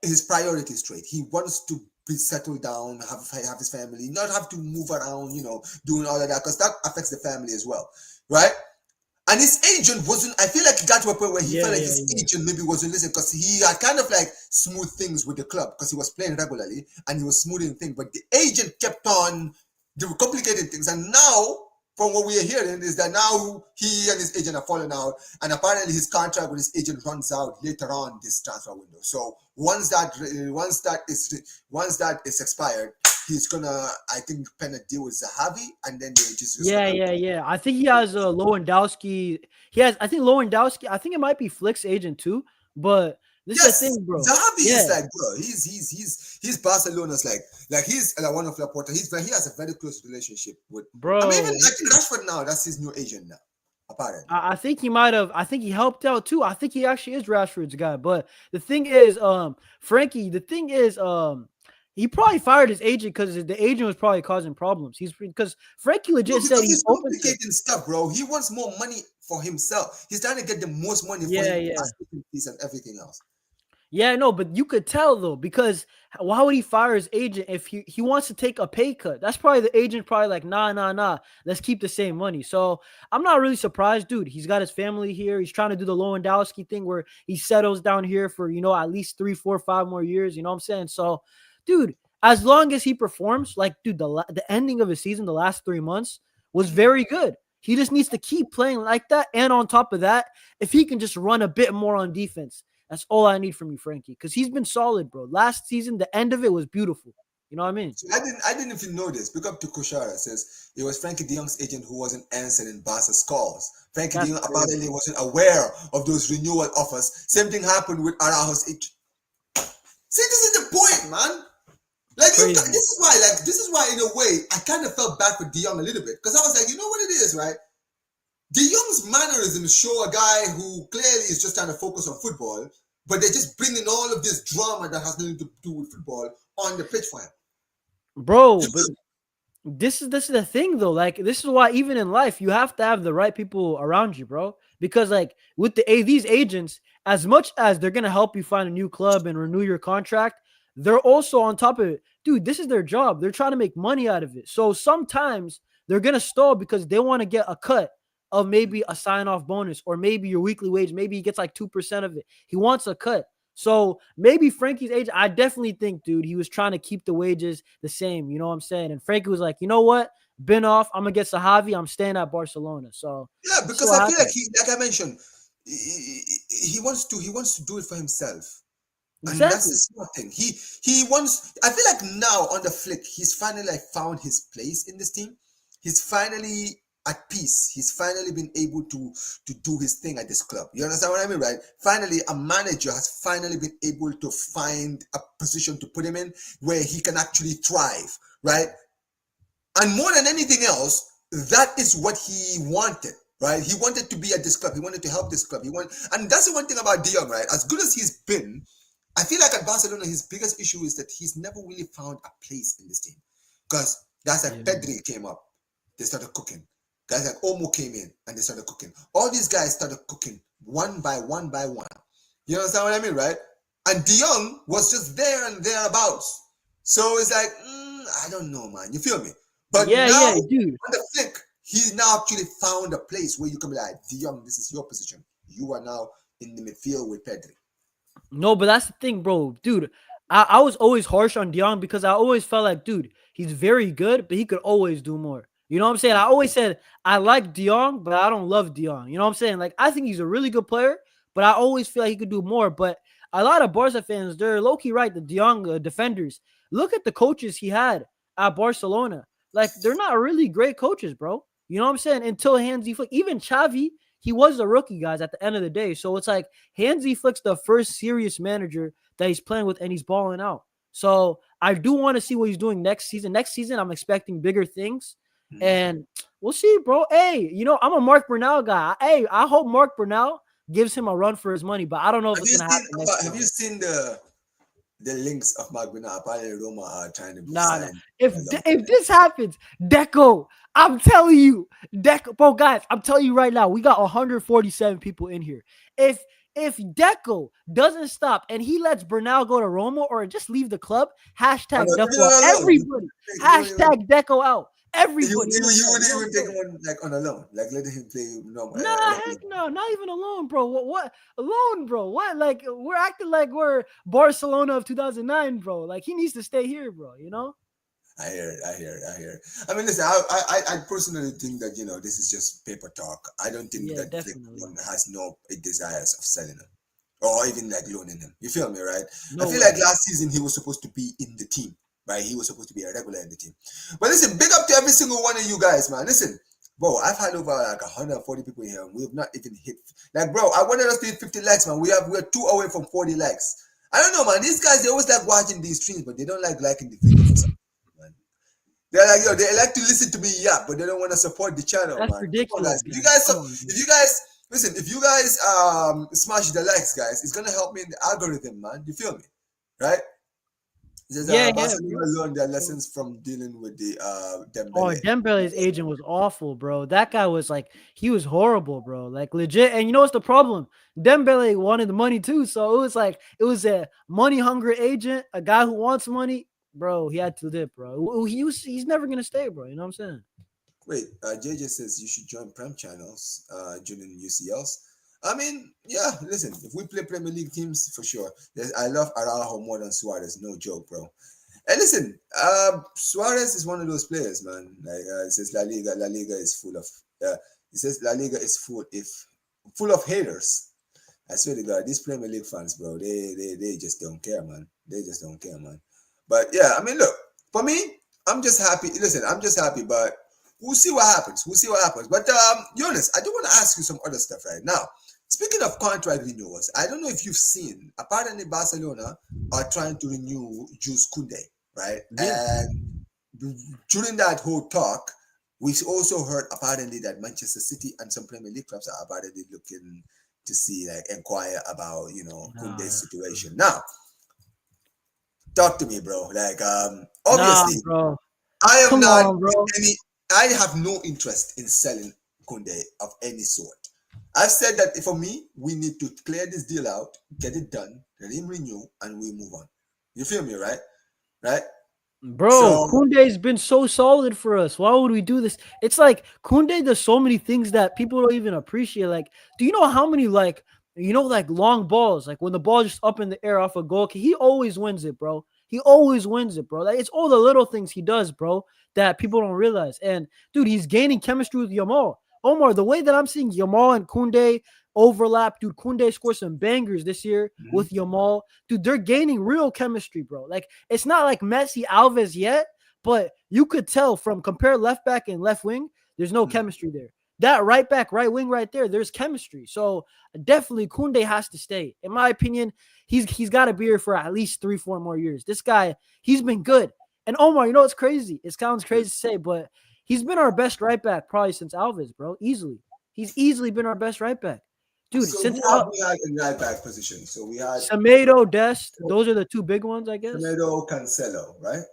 his priorities straight. He wants to be settled down, have his family, not have to move around, doing all of that, because that affects the family as well, right? And his agent wasn't, I feel like he got to a point where he felt like his agent maybe wasn't listening, because he had kind of like smooth things with the club because he was playing regularly and he was smoothing things. But the agent kept on complicating things. And now, from what we are hearing, is that now he and his agent are falling out. And apparently his contract with his agent runs out later on this transfer window. So once that is expired, he's gonna, I think, pen a deal with Zahavi, and then they just yeah. I think he has Lewandowski. I think Lewandowski. I think it might be Flick's agent too. But this is the thing, bro. Zahavi is like, bro, he's Barcelona's like he's like one of the Laporta. He has a very close relationship with, bro. I mean, even like Rashford now, that's his new agent now. Apparently, I think he might have. I think he helped out too. I think he actually is Rashford's guy. But the thing is, Frankie. The thing is, he probably fired his agent because the agent was probably causing problems. Because Frankie legit said he's complicating stuff, bro. He wants more money for himself. He's trying to get the most money for himself and everything else. Yeah, no, but you could tell though, because why would he fire his agent if he wants to take a pay cut? That's probably the agent probably like, nah, let's keep the same money. So I'm not really surprised, dude. He's got his family here. He's trying to do the Lewandowski thing where he settles down here for, at least 3, 4, 5 more years. You know what I'm saying? So, dude, as long as he performs, like, dude, the ending of his season, the last 3 months was very good. He just needs to keep playing like that. And on top of that, if he can just run a bit more on defense, that's all I need from you, Frankie, because he's been solid, bro. Last season, the end of it was beautiful. You know what I mean? So I didn't even know this. Pick up to Kushara says it was Frankie de Jong's agent who wasn't answering Barca's calls. Frankie de Jong apparently wasn't aware of those renewal offers. Same thing happened with Araujo's agent. See, this is the point, man. Like, this is why, in a way, I kind of felt bad for de Jong a little bit, because I was like, you know what it is, right? De Jong's mannerisms show a guy who clearly is just trying to focus on football, but they're just bringing all of this drama that has nothing to do with football on the pitch for him. Bro, but this is the thing though. Like, this is why even in life you have to have the right people around you, bro. Because like with these agents, as much as they're gonna help you find a new club and renew your contract, they're also on top of it. Dude, this is their job. They're trying to make money out of it. So sometimes they're gonna stall because they want to get a cut of maybe a sign-off bonus or maybe your weekly wage. Maybe he gets like 2% of it. He wants a cut. So maybe Frankie's agent, I definitely think, dude, he was trying to keep the wages the same. You know what I'm saying? And Frankie was like, you know what? Been off. I'm going to get Zahavi. I'm staying at Barcelona. So yeah, because I feel like like I mentioned, he wants to do it for himself. And exactly. That's the smart thing. He wants, I feel like now on the flick, he's finally like found his place in this team. He's finally at peace. He's finally been able to do his thing at this club. You understand what I mean, right? Finally, a manager has finally been able to find a position to put him in where he can actually thrive, right? And more than anything else, that is what he wanted, right? He wanted to be at this club. He wanted to help this club. And that's the one thing about de Jong, right? As good as he's been, I feel like at Barcelona, his biggest issue is that he's never really found a place in this team. Because that's like Pedri came up, they started cooking. Guys like Omo came in and they started cooking. All these guys started cooking one by one by one. You understand what I mean, right? And de Jong was just there and thereabouts. So it's like, I don't know, man. You feel me? But now, dude. On the flick, he's now actually found a place where you can be like, de Jong, this is your position. You are now in the midfield with Pedri. No, but that's the thing, bro. Dude, I was always harsh on de Jong because I always felt like, dude, he's very good, but he could always do more. You know what I'm saying? I always said I like de Jong, but I don't love de Jong. You know what I'm saying? Like, I think he's a really good player, but I always feel like he could do more. But a lot of Barca fans, they're low-key right, the de Jong defenders. Look at the coaches he had at Barcelona. Like, they're not really great coaches, bro. You know what I'm saying? Until Hansi Flick. Even Xavi, he was a rookie, guys, at the end of the day. So it's like Hansi Flick's the first serious manager that he's playing with, and he's balling out. So I do want to see what he's doing next season. Next season, I'm expecting bigger things. And we'll see, bro. Hey, I'm a Mark Bernal guy. Hey, I hope Mark Bernal gives him a run for his money, but I don't know if it's going to happen. Have you seen the links of Mark Bernal? Apparently, Roma are trying to Nah. If this happens, Deco, I'm telling you, bro, guys, I'm telling you right now, we got 147 people in here. If if Deco doesn't stop and he lets Bernal go to Roma or just leave the club, hashtag Deco out. Everybody, hashtag Deco out. Everybody. You wouldn't even take him on, like, on a loan, like letting him play. No, Nah, heck no, not even alone, bro. What alone, bro? What? Like we're acting like we're Barcelona of 2009, bro. Like he needs to stay here, bro. You know. I hear it. I mean, listen, I personally think that, this is just paper talk. I don't think that one has no desires of selling him or even like loaning him. You feel me, right? I feel like last season he was supposed to be in the team, right? He was supposed to be a regular in the team. But listen, big up to every single one of you guys, man. Listen, bro, I've had over like 140 people here, and we have not even hit. Like, bro, I wanted us to hit 50 likes, man. We're 2 away from 40 likes. I don't know, man. These guys, they always like watching these streams, but they don't like liking the videos. They're like, they like to listen to me, but they don't want to support the channel. That's man. ridiculous. If you guys smash the likes, guys, it's gonna help me in the algorithm, man. You feel me, right? Barcelona learned their lessons from dealing with the Dembele. Oh, Dembele's agent was awful, bro. That guy was like, he was horrible, bro. Like legit. And you know what's the problem? Dembele wanted the money too, so it was a money hungry agent, a guy who wants money. Bro, he had to dip, bro. He's never gonna stay, bro. You know what I'm saying? Wait, JJ says you should join Prem channels, joining UCLs. I mean, yeah. Listen, if we play Premier League teams, for sure. I love Araujo more than Suarez. No joke, bro. And listen, Suarez is one of those players, man. Like it says, La Liga is full of. It says La Liga is full of haters. I swear to God, these Premier League fans, bro, they just don't care, man. They just don't care, man. But yeah, I mean, look, for me, I'm just happy. Listen, I'm just happy, but we'll see what happens. But Jonas, I do want to ask you some other stuff right now. Speaking of contract renewals, I don't know if you've seen, apparently Barcelona are trying to renew Jules Koundé, right? Yeah. And during that whole talk, we also heard apparently that Manchester City and some Premier League clubs are apparently looking to see, like, inquire about, Koundé's situation. Now, talk to me, bro. Like, obviously, bro. I have no interest in selling Koundé of any sort. I've said that for me, we need to clear this deal out, get it done, let him renew, and we move on. You feel me, right? Right? Bro, Koundé's been so solid for us. Why would we do this? It's like Koundé does so many things that people don't even appreciate. Like, do you know how many, like long balls, like when the ball just up in the air off a goal, he always wins it, bro. He always wins it, bro. Like, it's all the little things he does, bro, that people don't realize. And, dude, he's gaining chemistry with Yamal. Omar, the way that I'm seeing Yamal and Koundé overlap, dude, Koundé scored some bangers this year with Yamal. Dude, they're gaining real chemistry, bro. Like, it's not like Messi, Alves yet, but you could tell from compare left back and left wing, there's no chemistry there. That right back, right wing right there, there's chemistry. So definitely Koundé has to stay. In my opinion, he's got to be here for at least 3-4 more years. This guy, he's been good. And Omar, you know what's crazy? It sounds crazy to say, but he's been our best right back probably since Alves, bro. Easily. He's easily been our best right back. Dude, so since we had in right back position. So we had Semedo, Dest. Those are the two big ones, I guess. Semedo, Cancelo, right?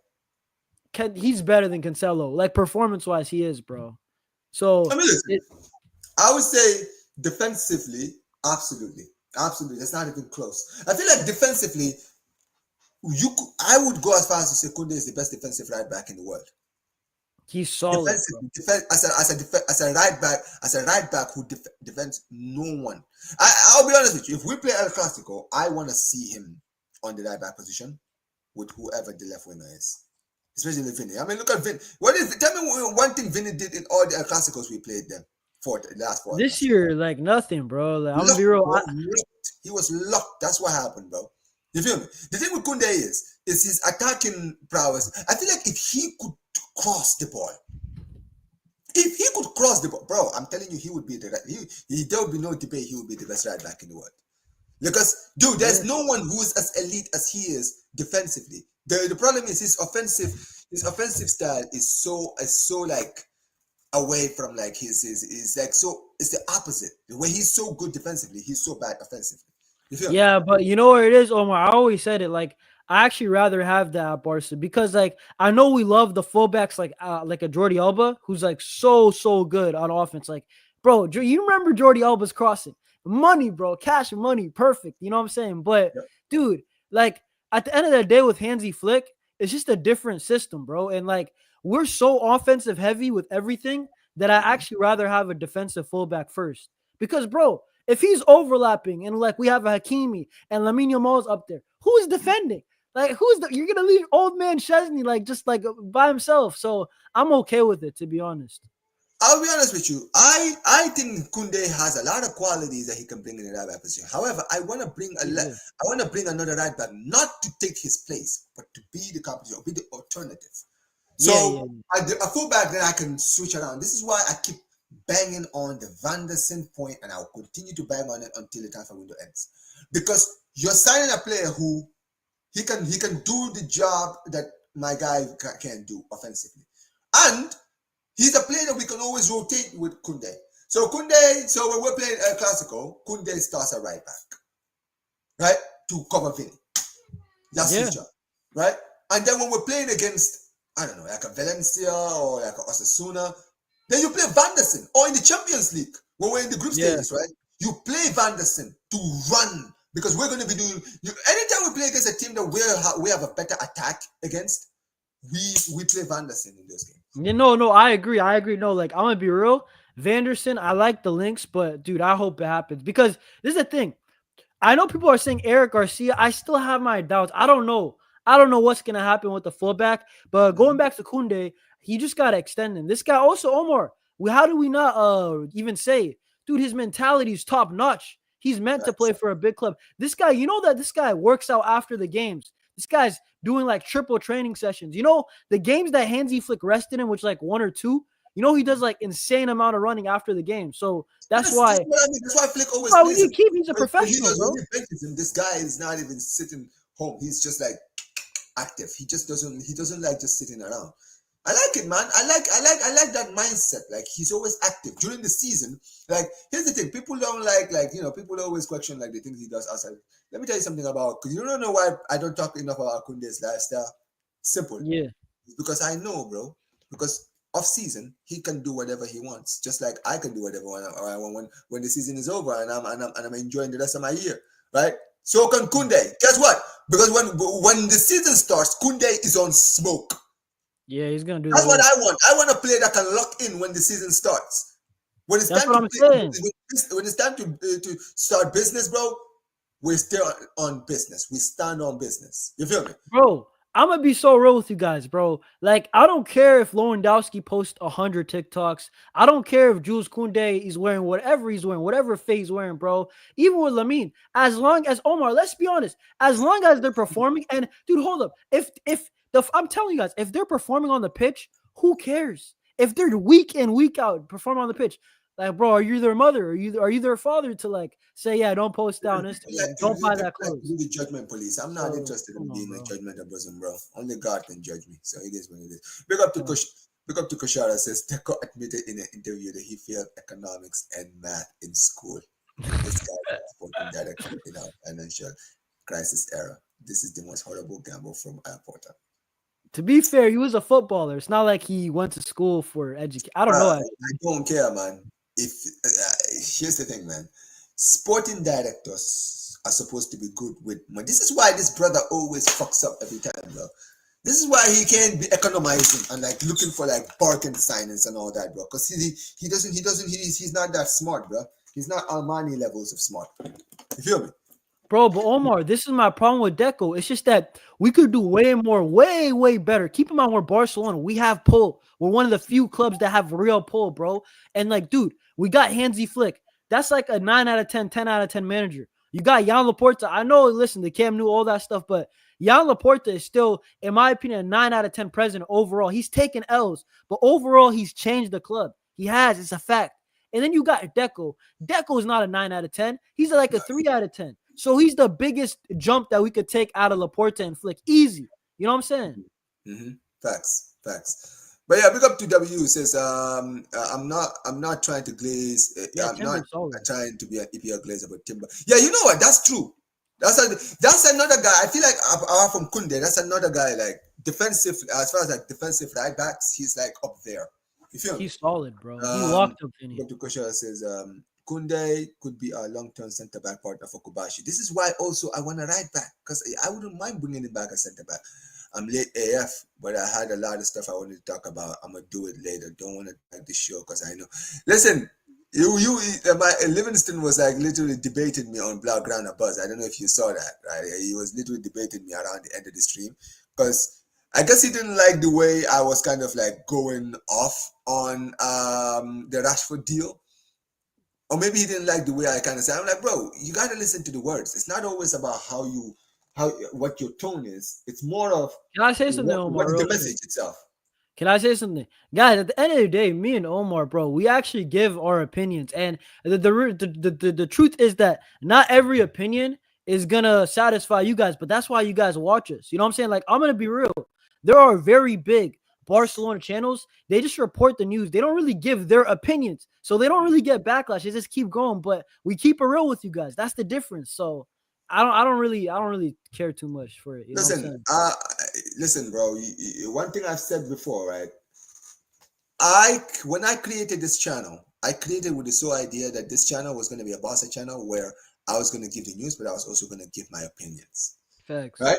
He's better than Cancelo. Like, performance-wise, he is, bro. So I mean, listen, I would say defensively, absolutely. That's not even close. I feel like defensively, I would go as far as to say Koundé is the best defensive right back in the world. He's solid. As a right back who defends no one. I'll be honest with you. If we play El Clasico, I want to see him on the right back position with whoever the left winger is. Especially Vinny. I mean, look at Vinny. Tell me one thing Vinny did in all the El Clasicos we played them for the last 4 this year, like nothing, bro. Like, I'm gonna be real. He was locked. That's what happened, bro. You feel me? The thing with Koundé is his attacking prowess. I feel like if he could cross the ball, bro, I'm telling you, he would be there would be no debate. He would be the best right back in the world. Because, dude, there's no one who's as elite as he is defensively. The problem is his offensive style is so like away from like his like, so it's the opposite. The way he's so good defensively, he's so bad offensively. You feel me? But you know what it is, Omar? I always said it, like, I actually rather have that at Barca because, like, I know we love the fullbacks like a Jordi Alba who's like so good on offense. Like, bro, you remember Jordi Alba's crossing? money, bro, cash money, perfect. You know what I'm saying? But Yep. dude, like at the end of the day with Hansi Flick, it's just a different system, bro. And like we're so offensive heavy with everything that I actually rather have a defensive fullback first. Because, bro, if he's overlapping and like we have a Hakimi and Lamine Yamal's up there, who is defending? Like you're gonna leave old man Chesney like just like by himself. So I'm okay with it, to be honest. I'll be honest with you. I think Kunde has a lot of qualities that he can bring in the right back position. However, I want to bring another right back, not to take his place, but to be the competition, be the alternative. So a fullback, then I can switch around. This is why I keep banging on the Vanderson point, and I'll continue to bang on it until the transfer window ends. Because you're signing a player who he can do the job that my guy can't do offensively, and he's a player that we can always rotate with Kunde. So when we're playing El Clasico, Kunde starts a right back, right, to cover Vinny. That's his job, right? And then when we're playing against, I don't know, like a Valencia or like a Osasuna, then you play Vanderson. Or in the Champions League, when we're in the group stages, right? You play Vanderson to run, because we're going to be doing. Anytime we play against a team that we have a better attack against, we play Vanderson in those games. No, I agree. No, like I'm gonna be real. Vanderson, I like the links, but dude, I hope it happens, because this is the thing. I know people are saying Eric Garcia. I still have my doubts. I don't know what's gonna happen with the fullback. But going back to Kunde, he just got extended. This guy also, Omar. How do we not even say, dude? His mentality is top notch. He's meant to play for a big club. This guy, you know that this guy works out after the games. This guy's doing like triple training sessions. You know, the games that Hansi Flick rested in, which like 1 or 2, you know, he does like insane amount of running after the game. So that's why. That's why Flick always plays him. He's a professional, bro. This guy is not even sitting home. He's just like active. He doesn't like just sitting around. I like it, man. I like that mindset. Like, he's always active during the season. Like, here's the thing: people don't people always question like the things he does outside. Let me tell you something about, because you don't know why I don't talk enough about Kunde's lifestyle. Simple. Yeah. Because I know, bro. Because off season, he can do whatever he wants, just like I can do whatever I want when the season is over and I'm enjoying the rest of my year, right? So can Kunde. Guess what? Because when the season starts, Kunde is on smoke. Yeah, he's gonna do. That's what I want. I want a player that can lock in when the season starts. When it's time when it's time to start business, bro, we're still on business. We stand on business. You feel me, bro? I'm gonna be so real with you guys, bro. Like, I don't care if Lewandowski posts 100 TikToks. I don't care if Jules Koundé is wearing whatever he's wearing, whatever face he's wearing, bro. Even with Lamine, as long as Omar, let's be honest, as long as they're performing, and dude, hold up, I'm telling you guys, if they're performing on the pitch, who cares? If they're week in, week out performing on the pitch, like, bro, are you their mother? Are you their father to like say, yeah, don't post down Instagram, don't buy that clothes? The judgment police. I'm not interested in being a judgmental person, bro. Only God can judge me. So it is what it is. Big up to Kushara. Says Teko admitted in an interview that he failed economics and math in school. This guy is sporting director in our financial crisis era. This is the most horrible gamble from Porter. To be fair, he was a footballer. It's not like he went to school for education. I don't know. I don't care, man. If here's the thing, man. Sporting directors are supposed to be good with money. This is why this brother always fucks up every time, bro. This is why he can't be economizing and like looking for like bargain signings and all that, bro. Because he's not that smart, bro. He's not Armani levels of smart. You feel me? Bro, but Omar, this is my problem with Deco. It's just that we could do way more, way better. Keep in mind, we're Barcelona. We have pull. We're one of the few clubs that have real pull, bro. And like, dude, we got Hansi Flick. That's like a 9 out of 10, 10 out of 10 manager. You got Jan Laporta. I know, listen, the Cam knew all that stuff, but Jan Laporta is still, in my opinion, a 9 out of 10 president overall. He's taken L's, but overall, he's changed the club. He has. It's a fact. And then you got Deco. Deco is not a 9 out of 10. He's like a 3 out of 10. So he's the biggest jump that we could take out of Laporta and Flick. Easy. You know what I'm saying? Mm-hmm. Facts. But yeah, big up to W. Says I'm not trying to glaze. I'm not trying to be an EPL glazer, but Timber. Yeah, you know what? That's true. That's another guy. I feel like apart from Kunde, that's another guy like defensive. As far as like defensive right backs, he's like up there. You feel me? He's solid, bro. He walked up in here. Dr. Kosher says Kunde could be a long-term centre-back partner for Kubashi. This is why also I want to right back because I wouldn't mind bringing him back as centre-back. I'm late AF, but I had a lot of stuff I wanted to talk about. I'm gonna do it later. Don't want to drag the show because I know. Listen, my Livingston was like literally debating me on Blaugrana Buzz. I don't know if you saw that, right? He was literally debating me around the end of the stream because I guess he didn't like the way I was kind of like going off on the Rashford deal. Or maybe he didn't like the way I kind of said. I'm like, bro, you gotta listen to the words. It's not always about what your tone is. It's more of Can I say something, Omar? what is real the quick? message itself. Can I say something, guys? At the end of the day, me and Omar, bro, we actually give our opinions, and the truth is that not every opinion is gonna satisfy you guys, but that's why you guys watch us. You know what I'm saying? Like, I'm gonna be real. There are very big Barcelona channels. They just report the news. They don't really give their opinions, so they don't really get backlash. They just keep going, but we keep it real with you guys. That's the difference. So I don't really care too much for it. You know what I'm saying? Listen, bro. One thing I've said before, right? When I created this channel, I created with the sole idea that this channel was going to be a Barca channel where I was going to give the news, but I was also going to give my opinions. Facts. Right?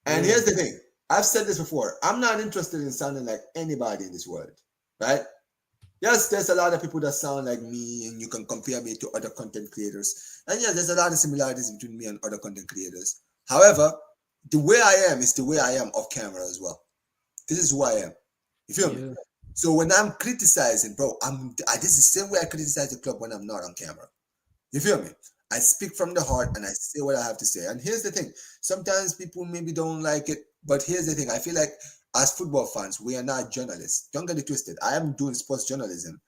And here's the thing. I've said this before. I'm not interested in sounding like anybody in this world. Right? Yes, there's a lot of people that sound like me, and you can compare me to other content creators. And yes, there's a lot of similarities between me and other content creators. However, the way I am is the way I am off camera as well. This is who I am. You feel me? So when I'm criticizing, bro, this is the same way I criticize the club when I'm not on camera. You feel me? I speak from the heart and I say what I have to say. And here's the thing. Sometimes people maybe don't like it, but here's the thing. I feel like as football fans, we are not journalists. Don't get it twisted. I am doing sports journalism.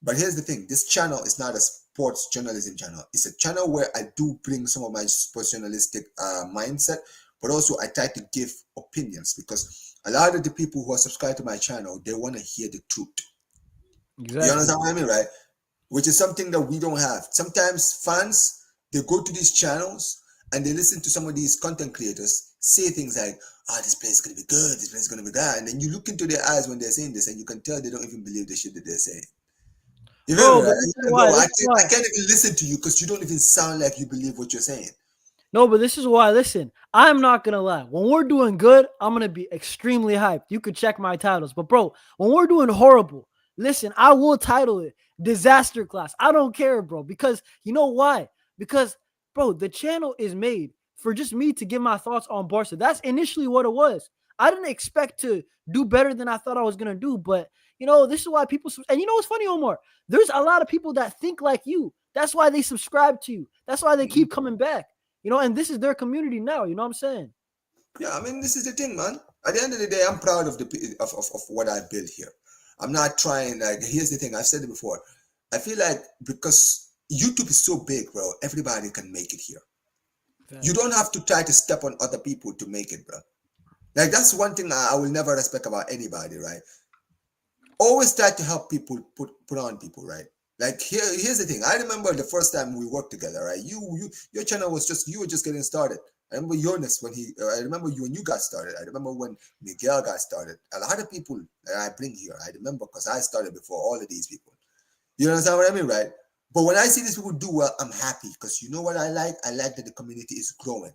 But here's the thing. This channel is not a sports journalism channel. It's a channel where I do bring some of my sports journalistic mindset, but also I try to give opinions because a lot of the people who are subscribed to my channel, they want to hear the truth. Exactly. You understand what I mean, right? Which is something that we don't have. Sometimes fans, they go to these channels and they listen to some of these content creators say things like, this place is going to be good, this place is going to be that. And then you look into their eyes when they're saying this and you can tell they don't even believe the shit that they're saying. You know, right? I can't even listen to you because you don't even sound like you believe what you're saying. No, but this is why, listen, I'm not going to lie. When we're doing good, I'm going to be extremely hyped. You could check my titles. But, bro, when we're doing horrible, listen, I will title it Disaster Class. I don't care, bro, because you know why? Because, bro, the channel is made for just me to give my thoughts on Barca. That's initially what it was. I didn't expect to do better than I thought I was going to do. But, you know, this is why people – and you know what's funny, Omar? There's a lot of people that think like you. That's why they subscribe to you. That's why they keep coming back. You know, and this is their community now. You know what I'm saying? Yeah, I mean, this is the thing, man. At the end of the day, I'm proud of of what I built here. I'm not trying, like, here's the thing. I've said it before. I feel like because YouTube is so big, bro, everybody can make it here. Thanks. You don't have to try to step on other people to make it, bro. Like, that's one thing I will never respect about anybody, right? Always try to help people, put on people, right? Like here's the thing. I remember the first time we worked together, right? Your channel was you were just getting started. I remember Jonas I remember you when you got started. I remember when Miguel got started. A lot of people that I bring here, I remember because I started before all of these people. You understand what I mean, right? But when I see these people do well, I'm happy because you know what I like? I like that the community is growing.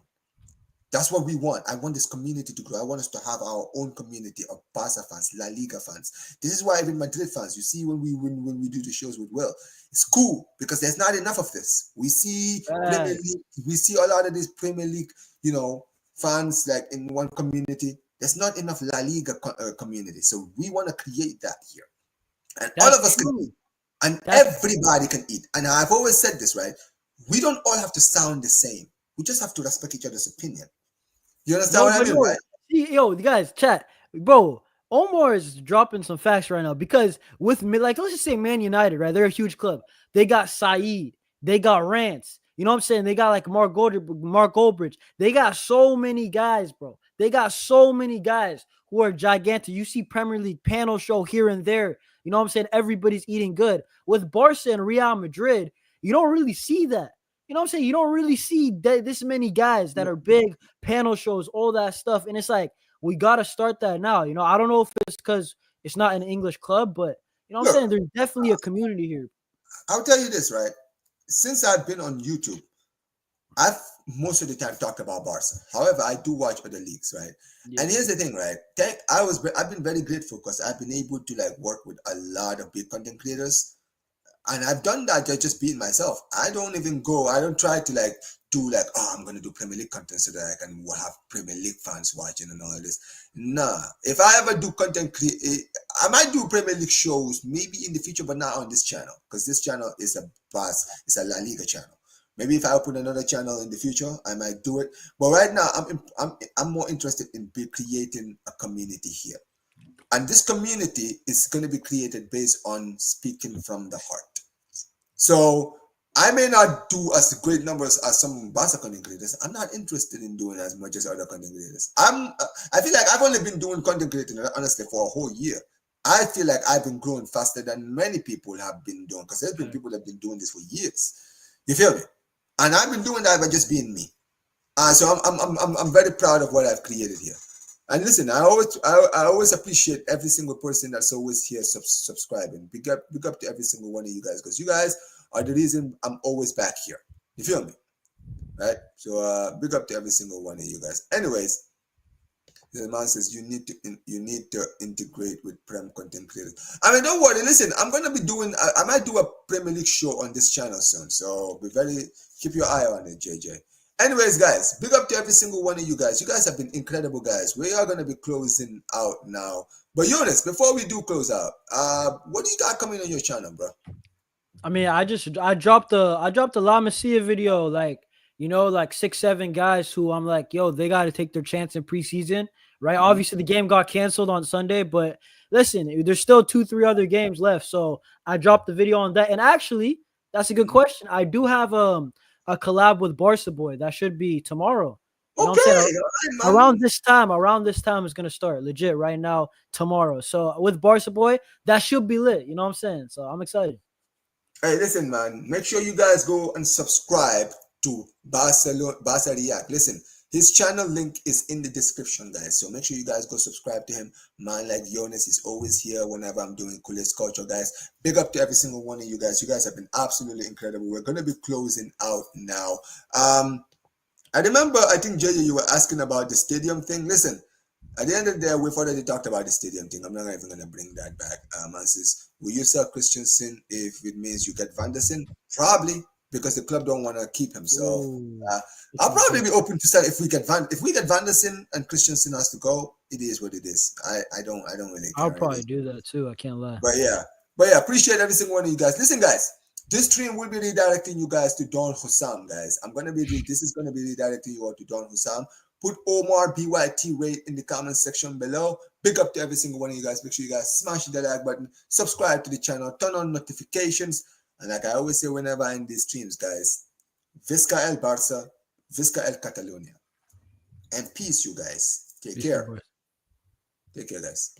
That's what we want. I want this community to grow. I want us to have our own community of Barca fans, La Liga fans. This is why even Madrid fans, you see when we do the shows with Will, it's cool because there's not enough of this. We see Premier League, we see a lot of these Premier League, you know, fans like in one community. There's not enough La Liga community. So we want to create that here. And all of us can eat. And everybody can eat. And I've always said this, right? We don't all have to sound the same. We just have to respect each other's opinion. You understand what I mean, right? Yo, guys, chat. Bro, Omar is dropping some facts right now because with me, like, let's just say Man United, right? They're a huge club. They got Saeed. They got Rance. You know what I'm saying? They got like Mark Goldbridge. They got so many guys, bro. They got so many guys who are gigantic. You see Premier League panel show here and there. You know what I'm saying? Everybody's eating good. With Barca and Real Madrid, you don't really see that. You know what I'm saying? You don't really see this many guys that are big, panel shows, all that stuff. And it's like, we got to start that now. You know, I don't know if it's because it's not an English club, but you know what I'm saying? There's definitely a community here. I'll tell you this, right? since I've been on YouTube, I've most of the time talked about Barca. However, I do watch other leagues, right? Yeah. And here's the thing, right? I've been very grateful because I've been able to like work with a lot of big content creators, and I've done that just being myself. I don't try to like do like, oh, I'm gonna do Premier League content so that I can have Premier League fans watching and all this. Nah, if I ever do content I might do Premier League shows maybe in the future, but not on this channel because this channel is it's a La Liga channel. Maybe if I open another channel in the future, I might do it. But right now, I'm more interested in creating a community here. And this community is going to be created based on speaking from the heart. So I may not do as great numbers as some Barca content creators. I'm not interested in doing as much as other content creators. I feel like I've only been doing content creating honestly for a whole year. I feel like I've been growing faster than many people have been doing because there's been people that have been doing this for years. You feel me? And I've been doing that by just being me. So I'm very proud of what I've created here. And listen, I always appreciate every single person that's always here subscribing. Big up to every single one of you guys because you guys are the reason I'm always back here. You feel me? Right? So big up to every single one of you guys. Anyways, the man says you need to integrate with Prem content creators. I mean, don't worry. Listen, I'm gonna be doing. I might do a Premier League show on this channel soon. So keep your eye on it, JJ. Anyways, guys, big up to every single one of you guys. You guys have been incredible, guys. We are gonna be closing out now. But Eunice, before we do close out, what do you got coming on your channel, bro? I mean, I dropped the La Masia video, like, like 6-7 guys who I'm like, yo, they got to take their chance in preseason, right? Mhm. Obviously, the game got canceled on Sunday, but listen, there's still 2-3 other games left, so I dropped the video on that. And actually, that's a good question. I do have a collab with Barca Boy that should be tomorrow. You know what I'm saying? Okay, all right, man. Around this time is gonna start legit right now tomorrow. So with Barca Boy, that should be lit. You know what I'm saying? So I'm excited. Hey, listen, man. Make sure you guys go and subscribe to Barcareacts. Listen, his channel link is in the description, guys. So make sure you guys go subscribe to him. Man, like Jonas is always here whenever I'm doing Culers culture, guys. Big up to every single one of you guys. You guys have been absolutely incredible. We're gonna be closing out now. I remember, I think JJ, you were asking about the stadium thing. Listen, at the end of the day, we've already talked about the stadium thing. I'm not even going to bring that back. And says, will you sell Christensen if it means you get Vanderson? Probably, because the club don't want to keep him. So I'll probably be open to sell if we get Vanderson and Christensen has to go. It is what it is. I don't really care. I'll probably do that too. I can't lie. But yeah, appreciate every single one of you guys. Listen, guys. This stream will be redirecting you guys to Don Hussam, guys. This is gonna be redirecting you all to Don Hussam. Put Omar BYT rate in the comment section below. Big up to every single one of you guys. Make sure you guys smash the like button, subscribe to the channel, turn on notifications. And like I always say whenever I end these streams, guys, Visca el Barça, Visca el Catalonia. And peace, you guys. Take care. Take care, guys.